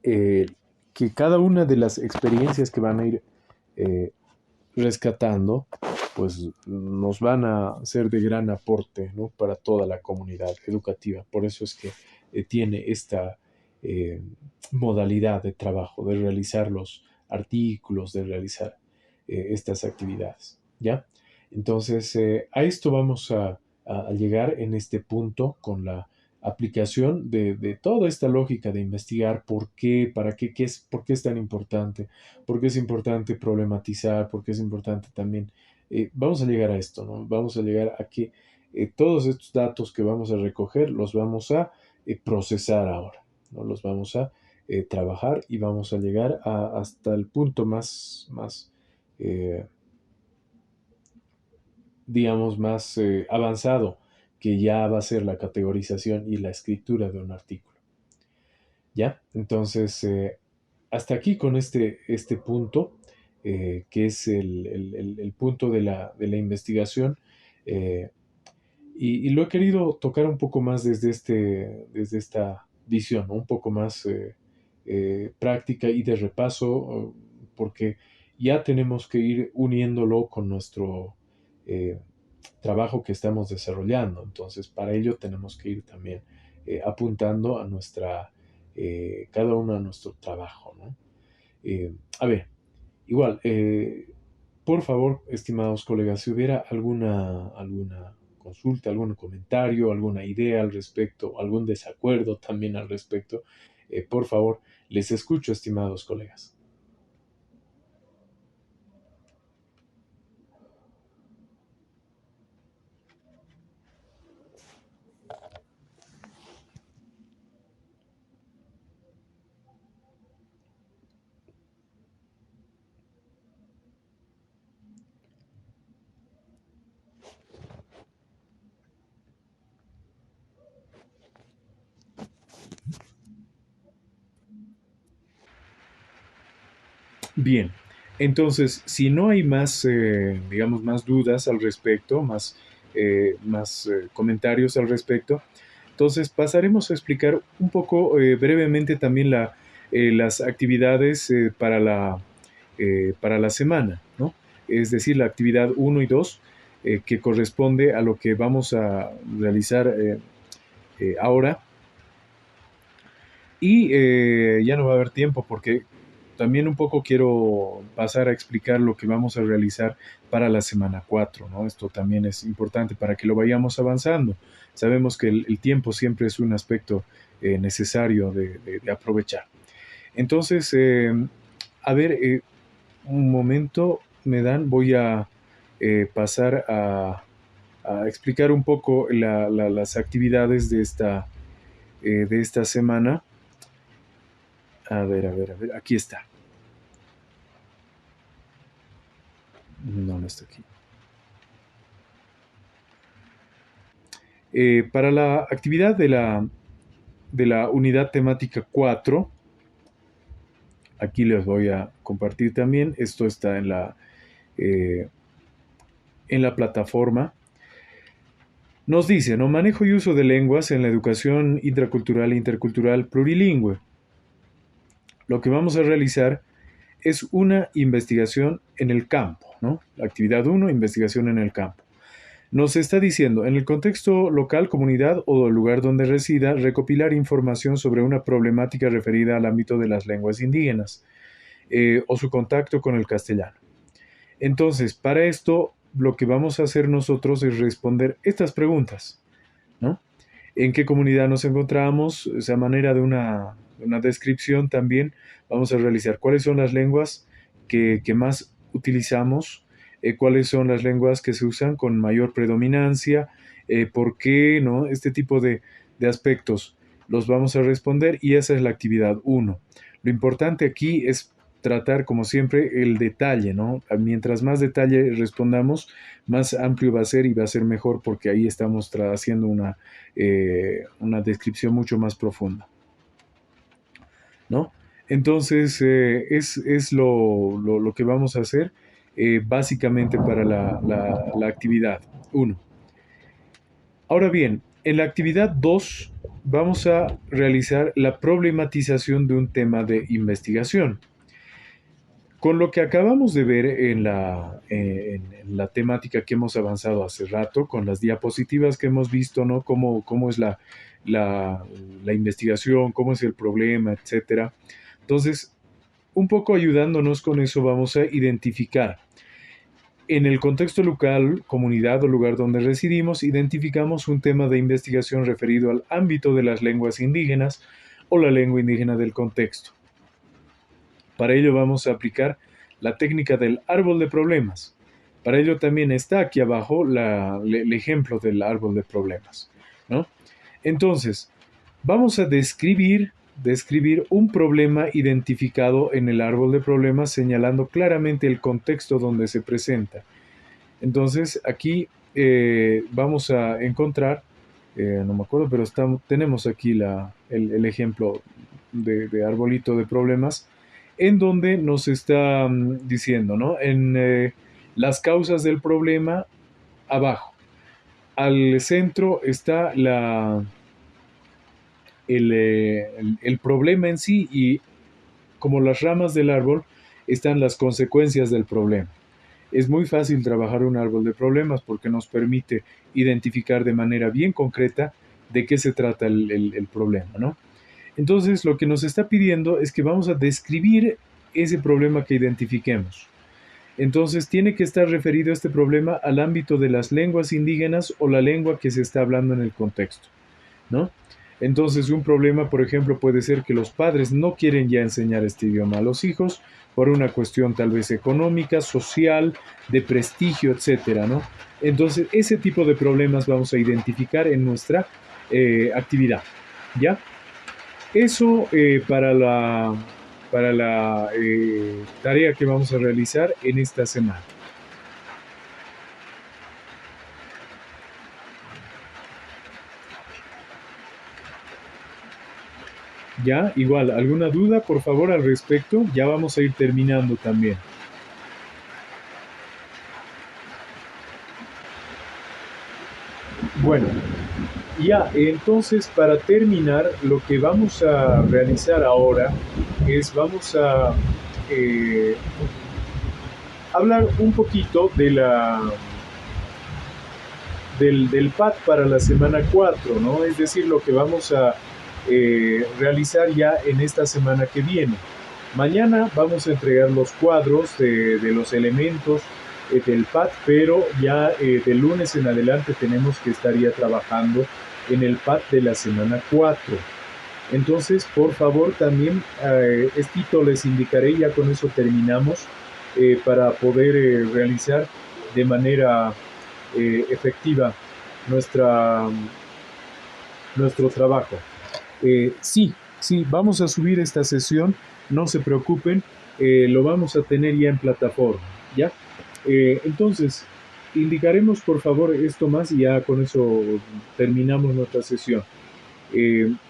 eh, que cada una de las experiencias que van a ir eh, rescatando, pues nos van a ser de gran aporte, ¿no? Para toda la comunidad educativa. Por eso es que tiene esta eh, modalidad de trabajo, de realizar los artículos, de realizar estas actividades. ¿Ya? Entonces, a esto vamos a llegar en este punto con la aplicación de toda esta lógica de investigar por qué, para qué, por qué es tan importante, por qué es importante problematizar, por qué es importante también. Vamos a llegar a esto, ¿no? Vamos a llegar a que todos estos datos que vamos a recoger los vamos a procesar ahora, ¿no? Los vamos a trabajar y vamos a llegar hasta el punto más eh, digamos, más avanzado, que ya va a ser la categorización y la escritura de un artículo. ¿Ya? Entonces, hasta aquí con este punto, que es el punto de la investigación, eh, y lo he querido tocar un poco más desde esta visión, ¿no? Un poco más práctica y de repaso, porque ya tenemos que ir uniéndolo con nuestro eh, trabajo que estamos desarrollando. Entonces, para ello tenemos que ir también apuntando a cada uno a nuestro trabajo, ¿no? A ver, igual, por favor, estimados colegas, si hubiera alguna consulta, algún comentario, alguna idea al respecto, algún desacuerdo también al respecto, por favor, les escucho, estimados colegas. Bien, entonces, si no hay más, digamos, más dudas al respecto, más comentarios al respecto, entonces pasaremos a explicar un poco brevemente también las actividades para la semana, ¿no? Es decir, la actividad 1 y 2, que corresponde a lo que vamos a realizar ahora. Y ya no va a haber tiempo porque también un poco quiero pasar a explicar lo que vamos a realizar para la semana 4, ¿no? Esto también es importante para que lo vayamos avanzando. Sabemos que el tiempo siempre es un aspecto necesario de aprovechar. Entonces, a ver, un momento me dan, voy a pasar a explicar un poco las actividades de esta semana. A ver, aquí está. No, no está aquí. Para la actividad de la unidad temática 4, aquí les voy a compartir también. Esto está en la plataforma. Nos dice, ¿no? Manejo y uso de lenguas en la educación intracultural e intercultural plurilingüe. Lo que vamos a realizar es una investigación en el campo. ¿no? Actividad uno, investigación en el campo. Nos está diciendo, en el contexto local, comunidad o lugar donde resida, recopilar información sobre una problemática referida al ámbito de las lenguas indígenas o su contacto con el castellano. Entonces, para esto, lo que vamos a hacer nosotros es responder estas preguntas, ¿no? ¿En qué comunidad nos encontramos? Esa manera de una descripción también. Vamos a realizar cuáles son las lenguas que más utilizamos, cuáles son las lenguas que se usan con mayor predominancia, por qué, ¿no? Este tipo de aspectos los vamos a responder y esa es la actividad uno. Lo importante aquí es tratar, como siempre, el detalle, ¿no? Mientras más detalle respondamos, más amplio va a ser y va a ser mejor porque ahí estamos haciendo una descripción mucho más profunda, ¿no? Entonces, es lo que vamos a hacer básicamente para la actividad uno. Ahora bien, en la actividad 2 vamos a realizar la problematización de un tema de investigación. Con lo que acabamos de ver en la temática que hemos avanzado hace rato, con las diapositivas que hemos visto, ¿no? Cómo es la investigación, cómo es el problema, etcétera. Entonces, un poco ayudándonos con eso, vamos a identificar en el contexto local, comunidad o lugar donde residimos, identificamos un tema de investigación referido al ámbito de las lenguas indígenas o la lengua indígena del contexto. Para ello vamos a aplicar la técnica del árbol de problemas. Para ello también está aquí abajo el ejemplo del árbol de problemas, ¿no? Entonces, vamos a describir un problema identificado en el árbol de problemas, señalando claramente el contexto donde se presenta. Entonces, aquí vamos a encontrar, no me acuerdo, pero tenemos aquí el ejemplo de arbolito de problemas, en donde nos está diciendo, ¿no? En las causas del problema, abajo. Al centro está el problema en sí y como las ramas del árbol están las consecuencias del problema. Es muy fácil trabajar un árbol de problemas porque nos permite identificar de manera bien concreta de qué se trata el problema, ¿no? Entonces, lo que nos está pidiendo es que vamos a describir ese problema que identifiquemos. Entonces, tiene que estar referido este problema al ámbito de las lenguas indígenas o la lengua que se está hablando en el contexto, ¿no? Entonces, un problema, por ejemplo, puede ser que los padres no quieren ya enseñar este idioma a los hijos por una cuestión tal vez económica, social, de prestigio, etcétera, ¿no? Entonces, ese tipo de problemas vamos a identificar en nuestra actividad, ¿ya? Eso para la tarea que vamos a realizar en esta semana. Ya, igual, ¿alguna duda, por favor, al respecto? Ya vamos a ir terminando también. Bueno, ya, entonces para terminar, lo que vamos a realizar ahora es vamos a hablar un poquito del PAT para la semana 4, ¿no? Es decir, lo que vamos a realizar ya en esta semana que viene. Mañana vamos a entregar los cuadros de los elementos del PAT, pero ya del lunes en adelante tenemos que estar ya trabajando en el PAT de la semana 4. Entonces, por favor, también estito les indicaré, ya con eso terminamos, para poder realizar de manera efectiva nuestro trabajo. Sí, vamos a subir esta sesión, no se preocupen, lo vamos a tener ya en plataforma, ¿ya? Entonces, indicaremos por favor esto más y ya con eso terminamos nuestra sesión.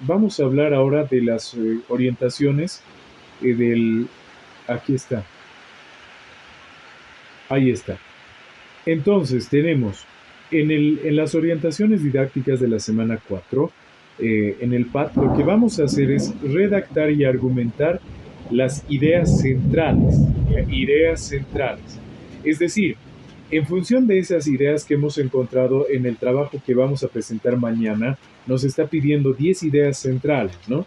Vamos a hablar ahora de las orientaciones Aquí está. Ahí está. Entonces, tenemos en las orientaciones didácticas de la semana 4, en el PAT, lo que vamos a hacer es redactar y argumentar las ideas centrales. Es decir, en función de esas ideas que hemos encontrado en el trabajo que vamos a presentar mañana, nos está pidiendo 10 ideas centrales, ¿no?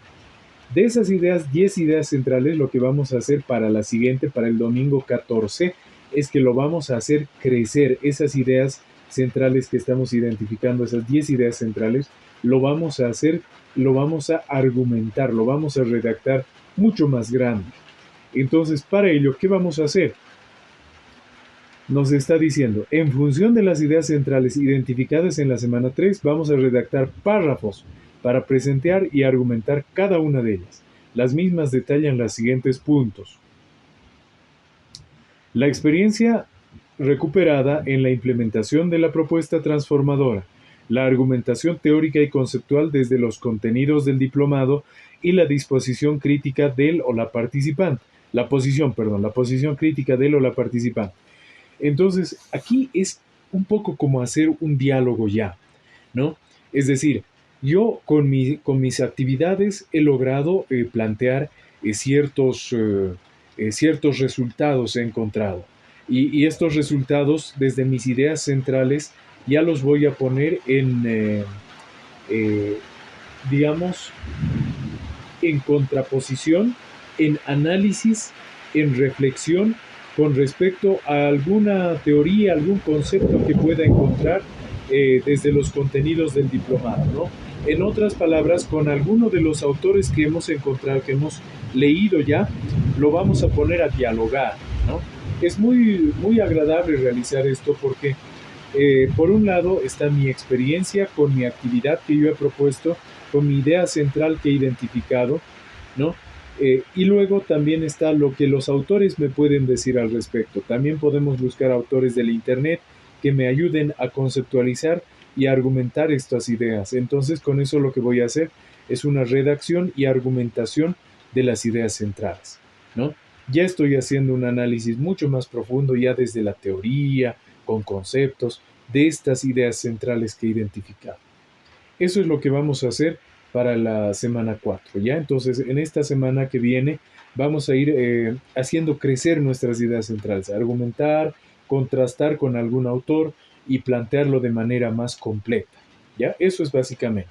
De esas ideas, 10 ideas centrales, lo que vamos a hacer para la siguiente, para el domingo 14, es que lo vamos a hacer crecer. Esas ideas centrales que estamos identificando, esas 10 ideas centrales, lo vamos a hacer, lo vamos a argumentar, lo vamos a redactar mucho más grande. Entonces, para ello, ¿qué vamos a hacer? Nos está diciendo, en función de las ideas centrales identificadas en la semana 3, vamos a redactar párrafos para presentar y argumentar cada una de ellas. Las mismas detallan los siguientes puntos. La experiencia recuperada en la implementación de la propuesta transformadora, la argumentación teórica y conceptual desde los contenidos del diplomado y la disposición crítica del o la participante. La posición crítica del o la participante. Entonces, aquí es un poco como hacer un diálogo ya, ¿no? Es decir, yo con mis actividades he logrado plantear ciertos resultados he encontrado. Y estos resultados, desde mis ideas centrales, ya los voy a poner eh, digamos, en contraposición, en análisis, en reflexión con respecto a alguna teoría, algún concepto que pueda encontrar desde los contenidos del diplomado, ¿no? En otras palabras, con alguno de los autores que hemos encontrado, que hemos leído ya, lo vamos a poner a dialogar, ¿no? Es muy agradable realizar esto porque, por un lado, está mi experiencia con mi actividad que yo he propuesto, con mi idea central que he identificado, ¿no? Y luego también está lo que los autores me pueden decir al respecto. También podemos buscar autores del Internet que me ayuden a conceptualizar y a argumentar estas ideas. Entonces, con eso lo que voy a hacer es una redacción y argumentación de las ideas centrales, ¿no? Ya estoy haciendo un análisis mucho más profundo, ya desde la teoría, con conceptos, de estas ideas centrales que he identificado. Eso es lo que vamos a hacer para la semana 4, ¿ya? Entonces, en esta semana que viene vamos a ir haciendo crecer nuestras ideas centrales, argumentar, contrastar con algún autor y plantearlo de manera más completa, ¿ya? Eso es básicamente.